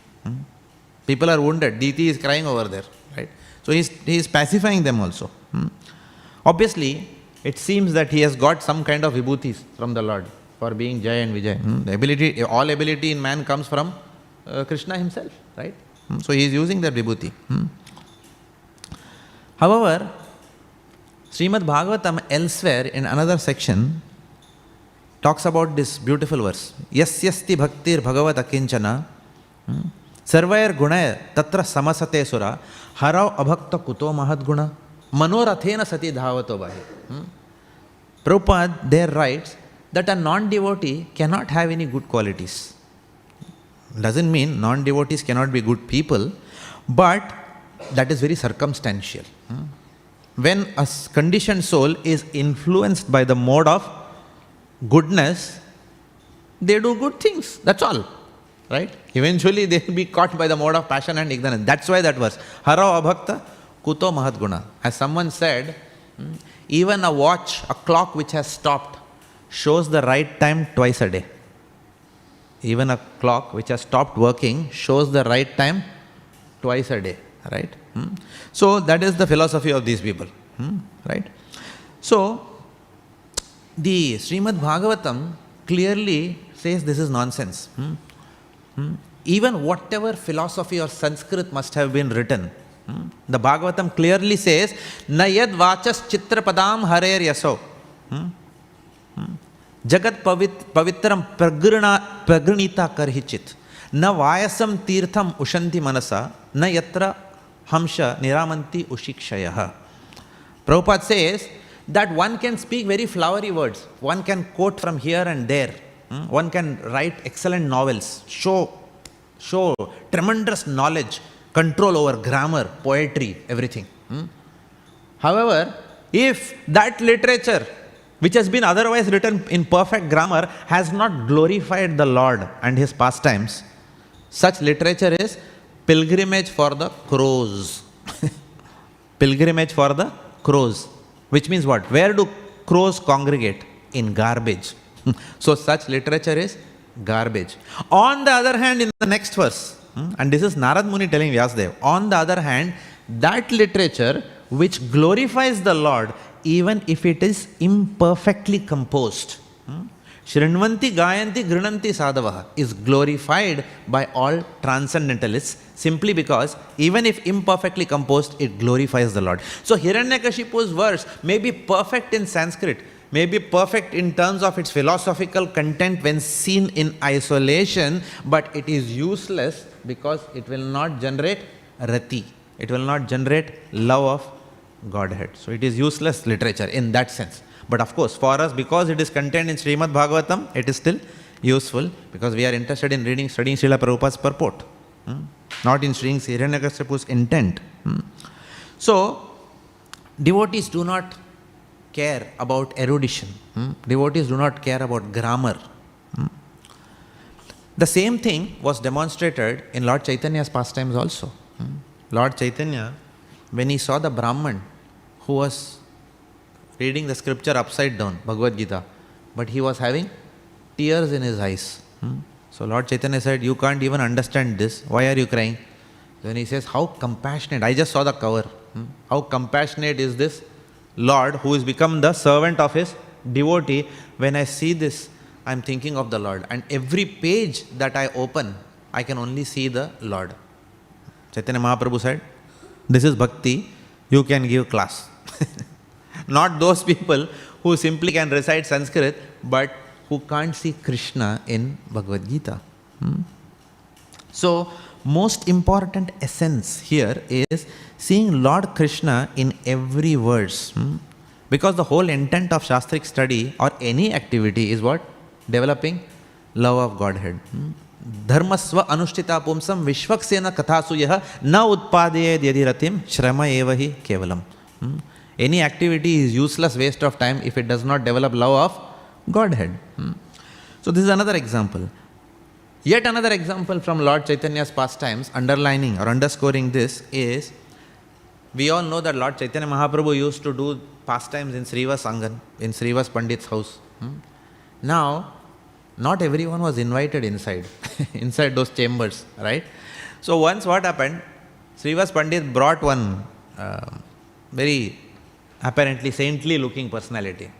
People are wounded. Diti is crying over there, right? So he is pacifying them also. Obviously, it seems that he has got some kind of vibhutis from the Lord for being Jai and Vijay. The ability, all ability in man comes from Krishna himself, right? So he is using that vibhuti. However, Śrīmad Bhāgavatam elsewhere in another section talks about this beautiful verse. Yasyasti bhaktir bhagavat akinchana sarvair gunaya tatra samasate sura harau abhakta kuto mahadguna manorathena sati dhavato bahi. Prabhupada there writes that a non-devotee cannot have any good qualities. Doesn't mean non-devotees cannot be good people, but that is very circumstantial. When a conditioned soul is influenced by the mode of goodness, they do good things. That's all. Right? Eventually they will be caught by the mode of passion and ignorance. That's why that verse. Haro abhakta kuto mahadguna. As someone said, even a watch, a clock which has stopped, shows the right time twice a day. Even a clock which has stopped working shows the right time twice a day. Right? So that is the philosophy of these people. Right? So the Śrīmad Bhāgavatam clearly says this is nonsense. Even whatever philosophy or Sanskrit must have been written, the Bhagavatam clearly says, Na yad vachas chitrapadam Hare yaso. Jagat pavitram pragranita karhichit. Na vayasam tirtham ushanti manasa. Na yatra hamsha niramanti ushikshayaha. Prabhupada says that one can speak very flowery words. One can quote from here and there. One can write excellent novels, show tremendous knowledge, control over grammar, poetry, everything. However, if that literature, which has been otherwise written in perfect grammar, has not glorified the Lord and His pastimes, such literature is pilgrimage for the crows. Pilgrimage for the crows. Which means what? Where do crows congregate? In garbage. So such literature is garbage. On the other hand, in the next verse, and this is Narad Muni telling Vyasadeva, on the other hand, that literature which glorifies the Lord, even if it is imperfectly composed, Shrinvanti Gayanti Grinanti Sadhavaha, is glorified by all transcendentalists simply because even if imperfectly composed, it glorifies the Lord. So Hiranyakashipu's verse may be perfect in Sanskrit, may be perfect in terms of its philosophical content when seen in isolation, but it is useless because it will not generate rati. It will not generate love of Godhead. So it is useless literature in that sense. But of course, for us, because it is contained in Śrīmad Bhāgavatam, it is still useful because we are interested in studying Srila Prabhupada's purport, not in studying Hiranyakashipu's intent. So, devotees do not care about erudition. Devotees do not care about grammar. The same thing was demonstrated in Lord Chaitanya's pastimes also. Lord Chaitanya, when he saw the Brahman who was reading the scripture upside down, Bhagavad Gita, but he was having tears in his eyes. So Lord Chaitanya said, you can't even understand this. Why are you crying? Then he says, how compassionate. I just saw the cover. How compassionate is this Lord who has become the servant of his devotee. When I see this, I am thinking of the Lord. And every page that I open, I can only see the Lord. Chaitanya Mahaprabhu said, this is bhakti, you can give class. Not those people who simply can recite Sanskrit, but who can't see Krishna in Bhagavad Gita. So, most important essence here is seeing Lord Krishna in every verse. Because the whole intent of Shastric study or any activity is what? Developing love of Godhead. Dharmasva anushtita pumsam vishvaksena kathasu yaha na utpadayed yadiratim shrama evahi kevalam. Any activity is useless waste of time if it does not develop love of Godhead. So this is another example. Yet another example from Lord Chaitanya's pastimes, underlining or underscoring this is, we all know that Lord Chaitanya Mahaprabhu used to do pastimes in Srivas Angan, in Srivas Pandit's house. Now, not everyone was invited inside, inside those chambers, right? So once what happened, Srivas Pandit brought one very apparently saintly looking personality.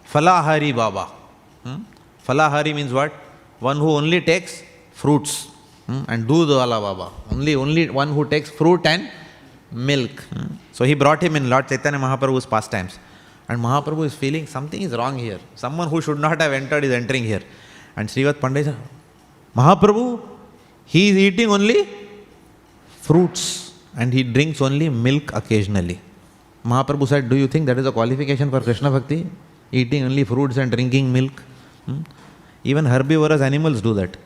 Falahari Baba. Falahari means what? One who only takes fruits and Dudwala Baba. Only one who takes fruit and milk. So he brought him in Lord Chaitanya Mahaprabhu's pastimes. And Mahaprabhu is feeling something is wrong here. Someone who should not have entered is entering here. And Srivat Pandit said, Mahaprabhu, he is eating only fruits and he drinks only milk occasionally. Mahaprabhu said, do you think that is a qualification for Krishna Bhakti? Eating only fruits and drinking milk? Even herbivorous animals do that.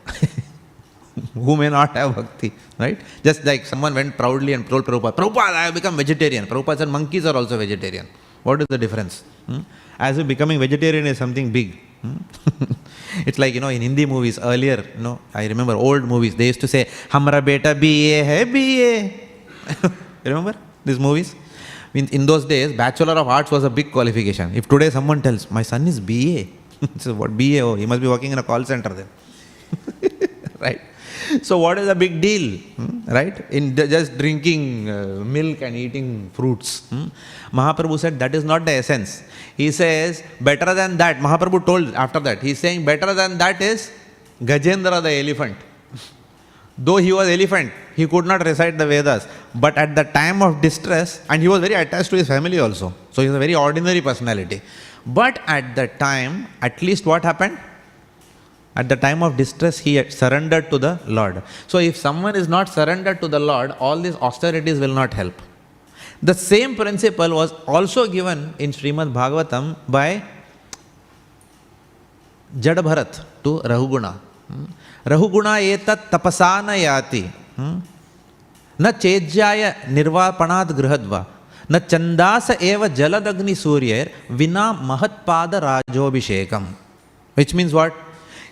Who may not have bhakti, right? Just like someone went proudly and told Prabhupada, Prabhupada, I have become vegetarian. Prabhupada said, monkeys are also vegetarian. What is the difference? As if becoming vegetarian is something big. It's like, in Hindi movies earlier, I remember old movies, they used to say, Hamra beta BA hai BA. You remember these movies? In those days, Bachelor of Arts was a big qualification. If today someone tells, my son is BA, so what BA? Oh, he must be working in a call center then. Right? So what is a big deal? Right? In just drinking milk and eating fruits. Mahaprabhu said that is not the essence. He says, better than that, Mahaprabhu told after that, he's saying better than that is Gajendra the elephant. Though he was elephant, he could not recite the Vedas. But at the time of distress, and he was very attached to his family also. So he's a very ordinary personality. But at the time, at least what happened? At the time of distress, he had surrendered to the Lord. So if someone is not surrendered to the Lord, all these austerities will not help. The same principle was also given in Śrīmad Bhāgavatam by Jada Bharat to Rahuguna. Rahuguna etat tapasana yati. Na chejjaya nirvapanad grihadva. Na chandasa eva jaladagni suryer vina mahatpada rajobhishekam. Which means what?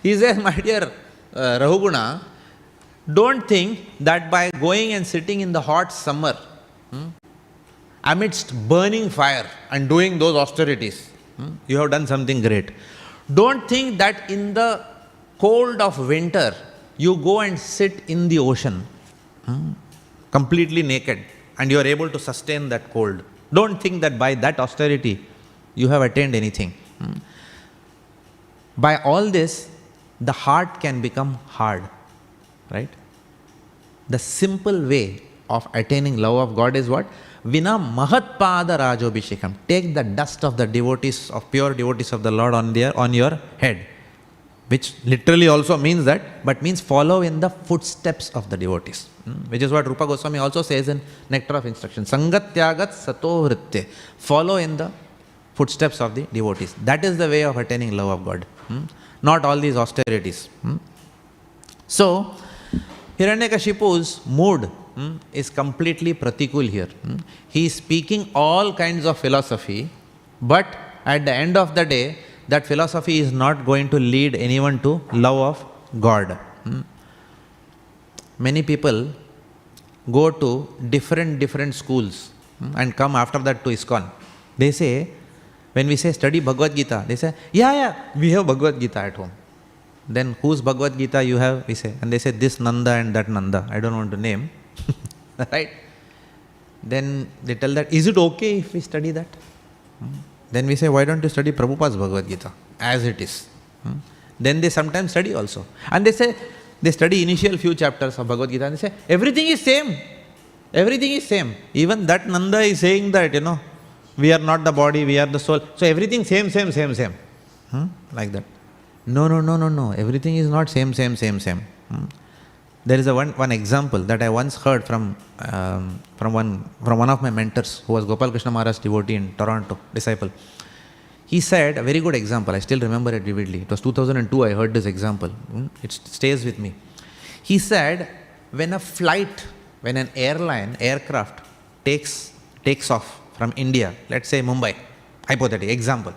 He says, my dear Rahuguna, don't think that by going and sitting in the hot summer, amidst burning fire and doing those austerities, you have done something great. Don't think that in the cold of winter, you go and sit in the ocean, completely naked, and you are able to sustain that cold. Don't think that by that austerity, you have attained anything. By all this, the heart can become hard, right? The simple way of attaining love of God is what? Vina mahatpada rajobhishekam. Take the dust of the devotees, of pure devotees of the Lord on your head. Which literally also means that, but means follow in the footsteps of the devotees. Which is what Rupa Goswami also says in Nectar of Instruction. Sangatyagat sato hritye. Follow in the footsteps of the devotees. That is the way of attaining love of God. Not all these austerities. So, Hiranyakashipu's mood is completely pratikul here. He is speaking all kinds of philosophy, but at the end of the day, that philosophy is not going to lead anyone to love of God. Many people go to different schools and come after that to ISKCON. They say, when we say study Bhagavad Gita, they say, yeah, we have Bhagavad Gita at home. Then whose Bhagavad Gita you have? We say. And they say this Nanda and that Nanda. I don't want to name. Right? Then they tell that, is it okay if we study that? Then we say, why don't you study Prabhupada's Bhagavad Gita as it is? Then they sometimes study also. And they say, they study initial few chapters of Bhagavad Gita and they say, everything is same. Everything is same. Even that Nanda is saying that, we are not the body, we are the soul. So everything same. Like that. No. Everything is not same. There is one example that I once heard from one of my mentors who was Gopal Krishna Maharaj's devotee in Toronto, disciple. He said a very good example. I still remember it vividly. It was 2002 I heard this example. It stays with me. He said when an aircraft takes off from India, let's say Mumbai, hypothetically, example,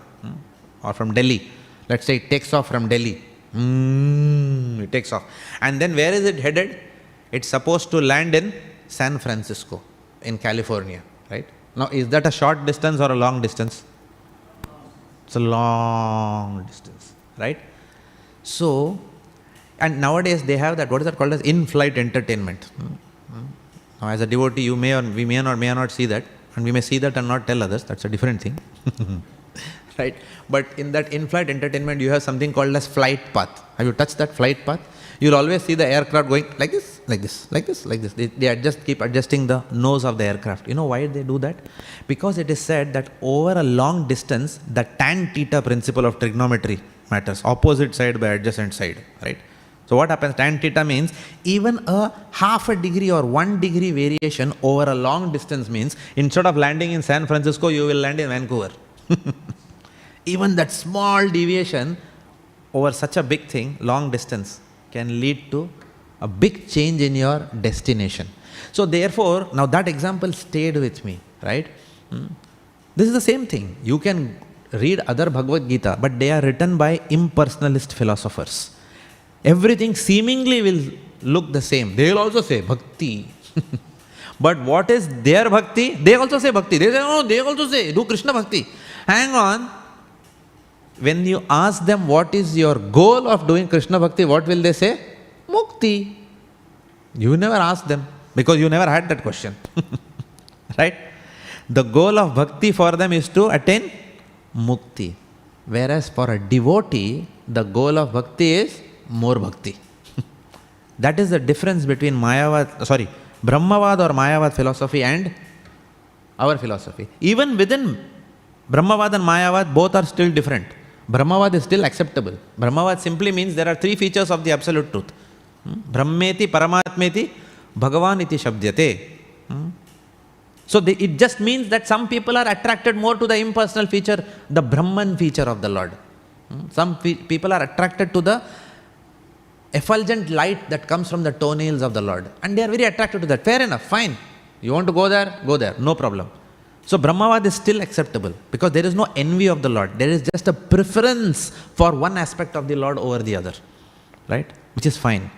or from Delhi, let's say it takes off from Delhi. It takes off. And then where is it headed? It's supposed to land in San Francisco, in California, right? Now, is that a short distance or a long distance? It's a long distance, right? So, and nowadays they have that, what is that called as in-flight entertainment. Now, as a devotee, we may not see that, and we may see that and not tell others. That's a different thing. Right? But in that in-flight entertainment, you have something called as flight path. Have you touched that flight path? You'll always see the aircraft going like this. They keep adjusting the nose of the aircraft. You know why they do that? Because it is said that over a long distance, the tan theta principle of trigonometry matters. Opposite side by adjacent side, right? So what happens? Tan theta means even a half a degree or 1 degree variation over a long distance means instead of landing in San Francisco, you will land in Vancouver. Even that small deviation over such a big thing, long distance, can lead to a big change in your destination. So therefore, now that example stayed with me, right? This is the same thing. You can read other Bhagavad Gita, but they are written by impersonalist philosophers. Everything seemingly will look the same. They will also say bhakti. But what is their bhakti? They also say bhakti. They say, oh, they also say, do Krishna bhakti. Hang on. When you ask them what is your goal of doing Krishna bhakti, what will they say? Mukti. You never ask them because you never had that question. Right? The goal of bhakti for them is to attain mukti. Whereas for a devotee, the goal of bhakti is more bhakti. That is the difference between Brahmavad or Mayavad philosophy and our philosophy. Even within Brahmavad and Mayavad, both are still different. Brahmavad is still acceptable. Brahmavad simply means there are three features of the absolute truth. Brahmeti, Paramatmeti, Bhagavan iti shabdyate. So it just means that some people are attracted more to the impersonal feature, the Brahman feature of the Lord. Some people are attracted to the effulgent light that comes from the toenails of the Lord. And they are very attracted to that. Fair enough, fine. You want to go there, no problem. So Brahmavad is still acceptable because there is no envy of the Lord. There is just a preference for one aspect of the Lord over the other. Right? Which is fine.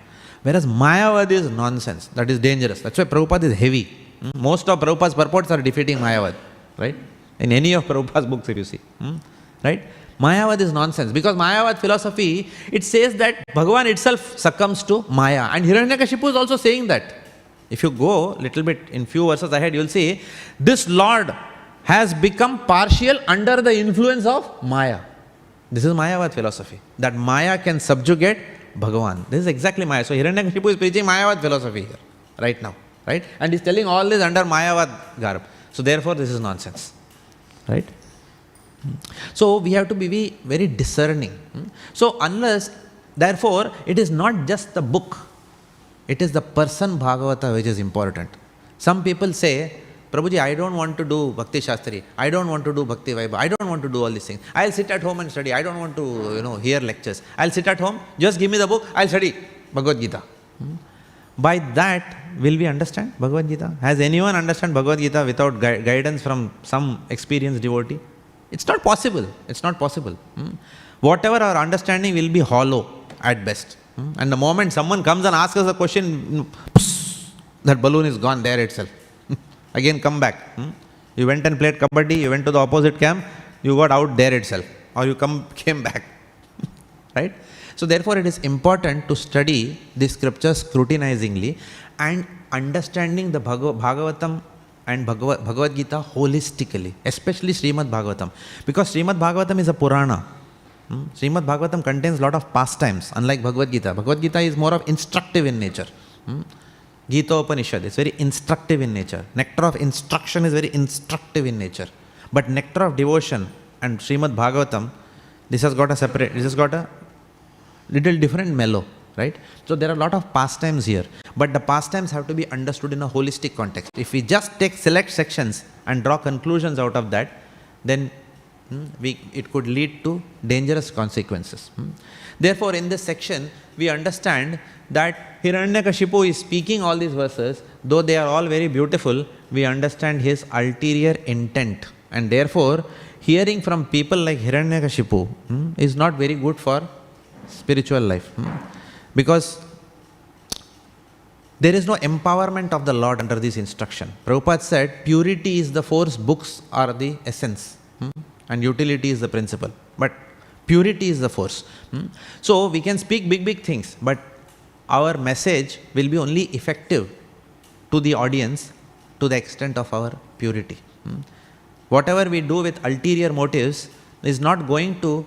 Whereas Mayavad is nonsense. That is dangerous. That's why Prabhupada is heavy. Most of Prabhupada's purports are defeating Mayavad. Right? In any of Prabhupada's books if you see. Right? Mayavad is nonsense because Mayavad philosophy, it says that Bhagavan itself succumbs to Maya. And Hiranyakashipu is also saying that. If you go little bit in few verses ahead, you will see this Lord has become partial under the influence of Maya. This is Mayavad philosophy. That Maya can subjugate Bhagavan. This is exactly Maya. So Hiranyakashipu is preaching Mayavad philosophy here, right now. Right? And he's telling all this under Mayavad garb. So therefore this is nonsense. Right? So we have to be very discerning. So therefore it is not just the book, it is the person Bhagavata which is important. Some people say, Prabhuji, I don't want to do Bhakti Shastri, I don't want to do Bhakti Vaibhava, I don't want to do all these things. I'll sit at home and study, I don't want to hear lectures. I'll sit at home, just give me the book, I'll study Bhagavad Gita. By that, will we understand Bhagavad Gita? Has anyone understand Bhagavad Gita without guidance from some experienced devotee? It's not possible. It's not possible. Whatever our understanding will be hollow at best. And the moment someone comes and asks us a question, that balloon is gone there itself. Again come back. You went and played kabaddi, you went to the opposite camp, you got out there itself. Or you came back. Right? So therefore it is important to study the scriptures scrutinizingly and understanding the Bhagavatam and Bhagavad Gita holistically, especially Śrīmad Bhāgavatam. Because Śrīmad Bhāgavatam is a Purana. Śrīmad Bhāgavatam contains a lot of pastimes, unlike Bhagavad Gita. Bhagavad Gita is more of instructive in nature. Gita Upanishad is very instructive in nature. Nectar of instruction is very instructive in nature. But nectar of devotion and Śrīmad Bhāgavatam, this has got a little different mellow. Right? So there are a lot of pastimes here, but the pastimes have to be understood in a holistic context. If we just take select sections and draw conclusions out of that, then it could lead to dangerous consequences. Therefore, in this section, we understand that Hiranyakashipu is speaking all these verses, though they are all very beautiful, we understand his ulterior intent. And therefore, hearing from people like Hiranyakashipu is not very good for spiritual life. Because there is no empowerment of the Lord under this instruction. Prabhupada said, purity is the force, books are the essence, and utility is the principle. But purity is the force. So we can speak big things, but our message will be only effective to the audience to the extent of our purity. Whatever we do with ulterior motives is not going to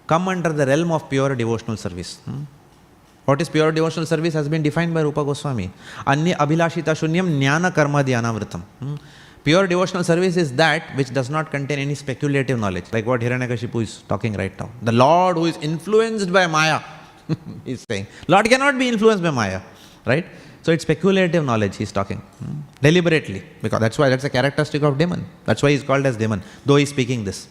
come under the realm of pure devotional service. What is pure devotional service has been defined by Rupa Goswami. Anya abhilashita shunyam jnana karma dhyanavritam. Pure devotional service is that which does not contain any speculative knowledge, like what Hiranyakashipu is talking right now. The Lord who is influenced by Maya, is saying. Lord cannot be influenced by Maya, right? So it's speculative knowledge he's talking, deliberately, because that's a characteristic of demon. That's why he's called as demon, though he's speaking this.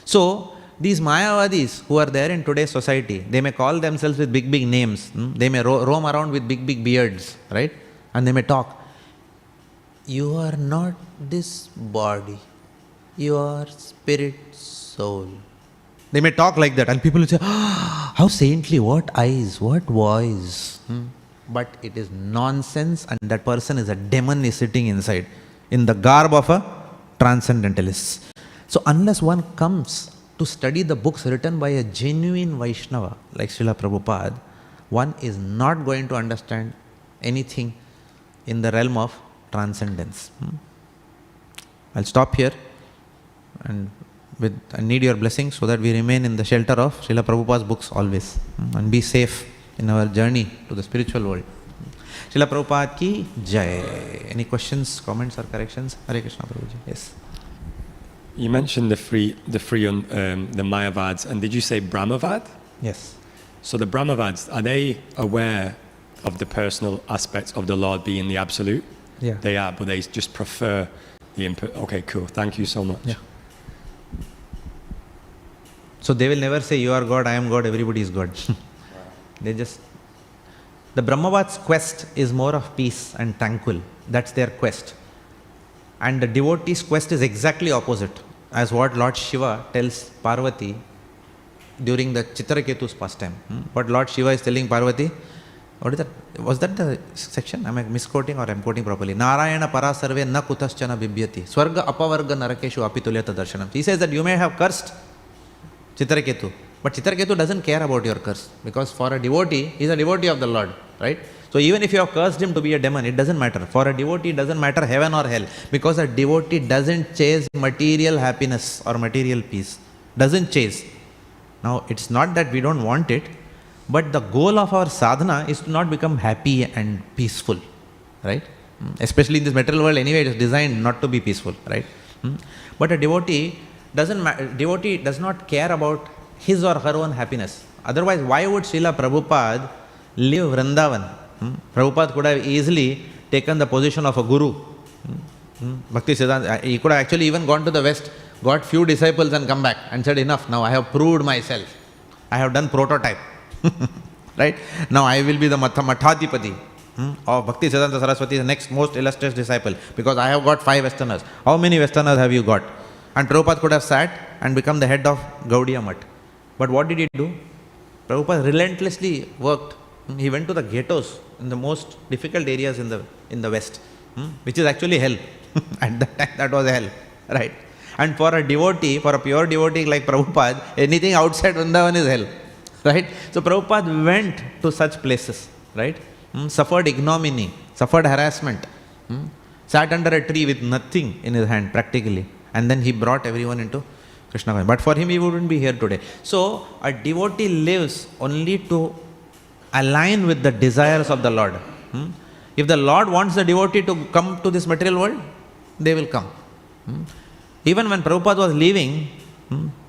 So these Mayavadis who are there in today's society, they may call themselves with big names. They may roam around with big beards, right? And they may talk. You are not this body. You are spirit, soul. They may talk like that and people will say, how saintly, what eyes, what voice. But it is nonsense, and that person is a demon is sitting inside in the garb of a transcendentalist. So unless one comes to study the books written by a genuine Vaishnava like Srila Prabhupada, one is not going to understand anything in the realm of transcendence. I'll stop here, and I need your blessing so that we remain in the shelter of Srila Prabhupada's books always, and be safe in our journey to the spiritual world. Srila Prabhupada ki jai. Any questions, comments or corrections? Hare Krishna Prabhuji. Yes. You mentioned the Mayavads, and did you say Brahmavad? Yes. So the Brahmavads, are they aware of the personal aspects of the Lord being the absolute? Yeah. They are, but they just prefer the input. Okay, cool. Thank you so much. Yeah. So they will never say, you are God, I am God, everybody is God. They just... The Brahmavad's quest is more of peace and tranquil. That's their quest. And the devotee's quest is exactly opposite, as what Lord Shiva tells Parvati during the Chitraketu's pastime. What Lord Shiva is telling Parvati, what is that? Was that the section? Am I misquoting or I am quoting properly? Narayana parasarve na kutaschana bibhyati. Swarga apavarga narakeshu apitulyata darshanam. He says that you may have cursed Chitraketu, but Chitraketu doesn't care about your curse, because for a devotee, he is a devotee of the Lord, right? So even if you have cursed him to be a demon, it doesn't matter. For a devotee, it doesn't matter heaven or hell, because a devotee doesn't chase material happiness or material peace. Doesn't chase. Now, it's not that we don't want it, but the goal of our sadhana is to not become happy and peaceful, right? Especially in this material world, anyway, it is designed not to be peaceful, right? But a devotee does not care about his or her own happiness. Otherwise, why would Srila Prabhupada leave Vrindavan? Prabhupada could have easily taken the position of a guru. Bhaktivedanta, he could have actually even gone to the West, got few disciples and come back and said, enough, now I have proved myself. I have done prototype. Right? Now I will be the Mathadipati of Bhaktivedanta Saraswati, the next most illustrious disciple, because I have got 5 Westerners. How many Westerners have you got? And Prabhupada could have sat and become the head of Gaudiya Math. But what did he do? Prabhupada relentlessly worked. He went to the ghettos in the most difficult areas in the West, which is actually hell. At that time, that was hell, right? And for a devotee, for a pure devotee like Prabhupada, anything outside Vrindavan is hell, right? So Prabhupada went to such places, right? Suffered ignominy, suffered harassment, sat under a tree with nothing in his hand practically, and then he brought everyone into Krishna consciousness. But for him, he wouldn't be here today. So a devotee lives only to align with the desires of the Lord. If the Lord wants the devotee to come to this material world, they will come. Even when Prabhupada was leaving,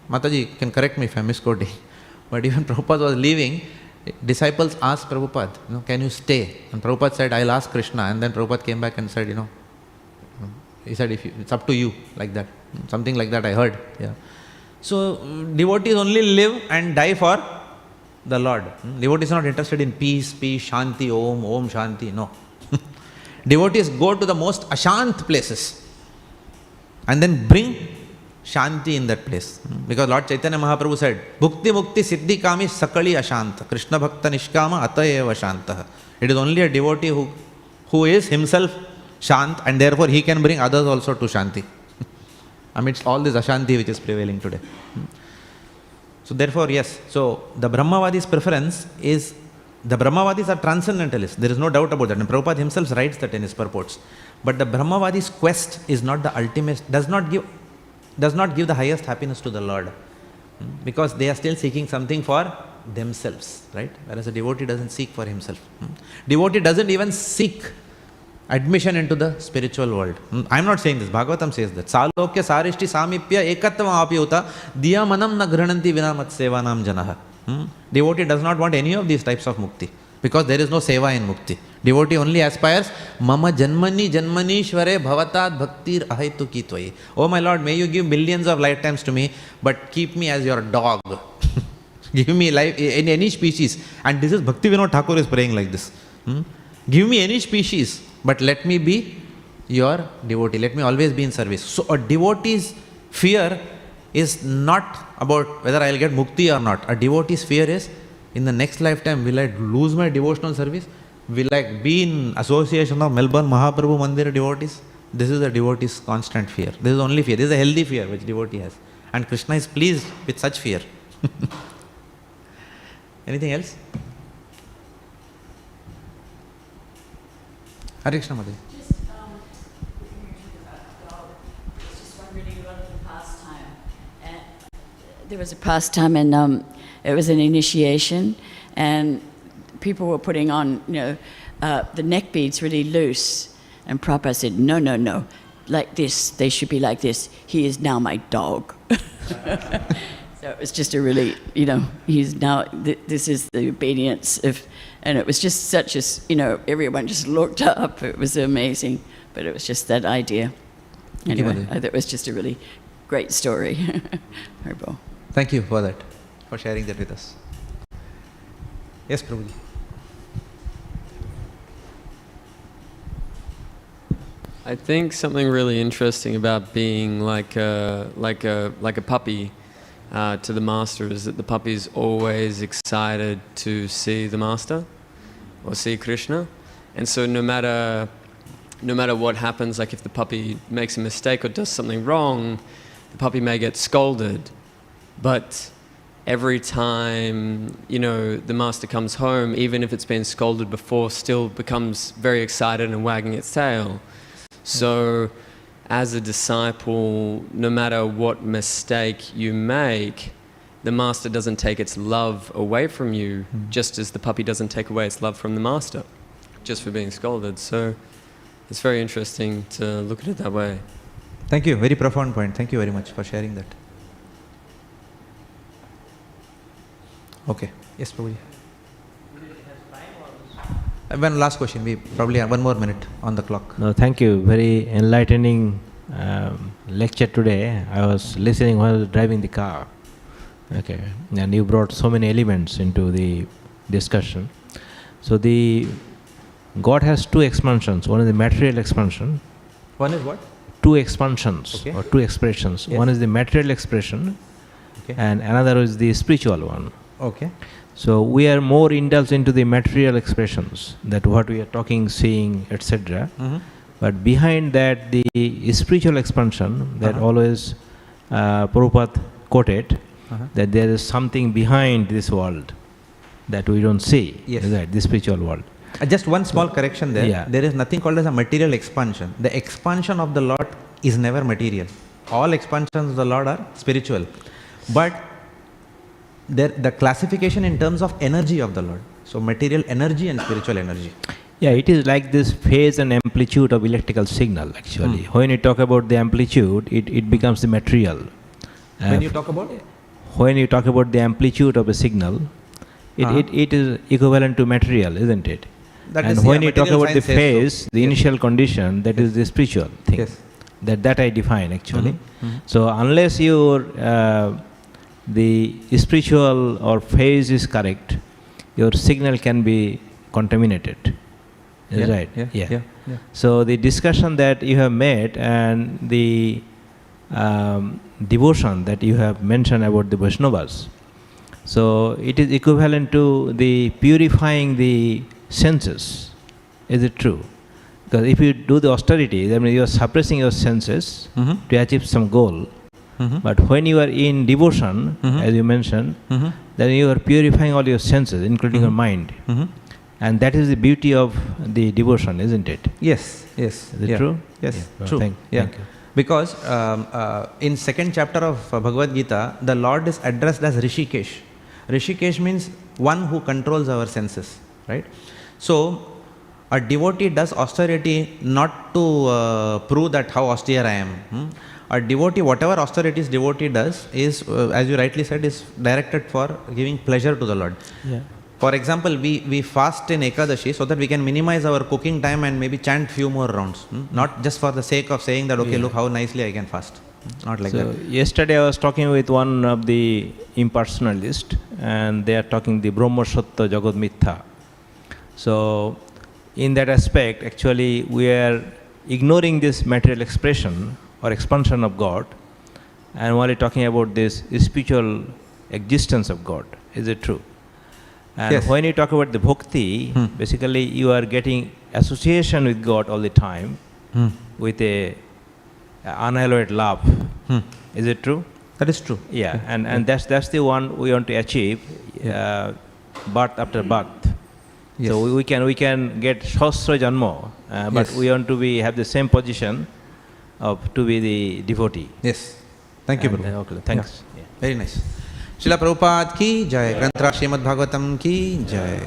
Mataji can correct me if I am misquoting, but even Prabhupada was leaving, disciples asked Prabhupada, can you stay? And Prabhupada said, I'll ask Krishna. And then Prabhupada came back and said, he said, it's up to you, like that. Something like that I heard. Yeah. So devotees only live and die for the Lord. Devotees are not interested in peace, shanti, om shanti, no. Devotees go to the most ashant places and then bring shanti in that place. Because Lord Chaitanya Mahaprabhu said, Bhukti Mukti Siddhi Kami Sakali Ashanta, Krishna Bhakta Nishkama Atayeva Shantah. It is only a devotee who is himself shant, and therefore he can bring others also to shanti amidst all this ashanti which is prevailing today. So therefore, yes, so the Brahmavadi's preference is, the Brahmavadis are transcendentalists, there is no doubt about that, and Prabhupada himself writes that in his purports. But the Brahmavadi's quest is not the ultimate, does not give the highest happiness to the Lord, because they are still seeking something for themselves, right? Whereas a devotee doesn't seek for himself. Devotee doesn't even seek admission into the spiritual world. I am not saying this, Bhagavatam says that. Salokya sarishti samipya ekatvam apyuta diya manam na grananti vina mat sevanam janaha. Devotee does not want any of these types of mukti, because there is no seva in mukti. Devotee only aspires, mama janmani janmanishvare bhavatat bhaktir ahaitu kitvayi. Oh my Lord, may you give millions of lifetimes to me, but keep me as your dog. Give me life in any species. And this is Bhaktivedanta Thakur is praying like this. Give me any species, but let me be your devotee. Let me always be in service. So a devotee's fear is not about whether I'll get mukti or not. A devotee's fear is, in the next lifetime, will I lose my devotional service? Will I be in association of Melbourne Mahaprabhu Mandir devotees? This is a devotee's constant fear. This is only fear. This is a healthy fear which devotee has. And Krishna is pleased with such fear. Anything else? Hare Krishna Madhuri. There was a pastime, and it was an initiation, and people were putting on, the neck beads really loose. And Prabhupada said, no, no, no, like this, they should be like this. He is now my dog. So it was just a really, he's now, this is the obedience of, and it was just such a, everyone just looked up. It was amazing, but it was just that idea. Anyway, I thought it was just a really great story. Haribol. Thank you for that, for sharing that with us. Yes, Prabhuji. I think something really interesting about being like a puppy to the master is that the puppy is always excited to see the master or see Krishna, and so no matter what happens, like if the puppy makes a mistake or does something wrong, the puppy may get scolded, but every time the master comes home, even if it's been scolded before, still becomes very excited and wagging its tail. So, as a disciple, no matter what mistake you make, the master doesn't take its love away from you, just as the puppy doesn't take away its love from the master, just for being scolded. So, it's very interesting to look at it that way. Thank you. Very profound point. Thank you very much for sharing that. Okay. Yes, Prabhuji. One last question. We probably have 1 more minute on the clock. No, thank you. Very enlightening lecture today. I was listening while I was driving the car. Okay, and you brought so many elements into the discussion. So the God has 2 expansions. One is the material expansion. One is what? 2 expansions, okay, or 2 expressions. Yes. One is the material expression, okay, and another is the spiritual one. Okay. So we are more indulged into the material expressions, that what we are talking, seeing, etc. But behind that, the spiritual expansion that always Prabhupada quoted, that there is something behind this world that we don't see. Yes. Right, the spiritual world. Just one small correction there. Yeah. There is nothing called as a material expansion. The expansion of the Lord is never material. All expansions of the Lord are spiritual. But the classification in terms of energy of the Lord. So material energy and spiritual energy. Yeah, it is like this phase and amplitude of electrical signal actually. When you talk about the amplitude, it becomes the material. When you talk about? When you talk about the amplitude of a signal, it is equivalent to material, isn't it? That and is, when yeah, you talk about the so. phase, the Yes. initial condition, that is the spiritual thing. Yes. That I define actually. So unless your the spiritual or phase is correct, your signal can be contaminated. Is right? Yeah. So the discussion that you have made and the devotion that you have mentioned about the Vaishnavas, so it is equivalent to the purifying the senses. Is it true? Because if you do the austerity, that means you are suppressing your senses to achieve some goal. But when you are in devotion, as you mentioned, then you are purifying all your senses, including your mind. And that is the beauty of the devotion, isn't it? Yes. Is it true? Yes, Yeah. true. Thank you. Because in 2nd chapter of Bhagavad Gita, the Lord is addressed as Rishikesh. Rishikesh means one who controls our senses, right? So a devotee does austerity not to prove that how austere I am. A devotee, whatever austerities devotee does is, as you rightly said, is directed for giving pleasure to the Lord. Yeah. For example, we fast in Ekadashi so that we can minimize our cooking time and maybe chant few more rounds. Not just for the sake of saying that, okay, look how nicely I can fast. Not like that. Yesterday I was talking with one of the impersonalists, and they are talking the Brahma Sattva Jagat Mithya. So in that aspect, actually we are ignoring this material expression or expansion of God, and only talking about this spiritual existence of God. Is it true? And Yes. when you talk about the bhakti, basically you are getting association with God all the time with a unalloyed love. Is it true? That is true. Yeah, and that's the one we want to achieve, birth after birth. Yes. So we can get Sahasra Janma, but Yes. we want to have the same position to be the devotee. Yes. Thank you, And, Prabhu. okay, thanks. Yeah. Very nice. Srila Prabhupada ki jai. Granth Śrīmad Bhāgavatam ki jai.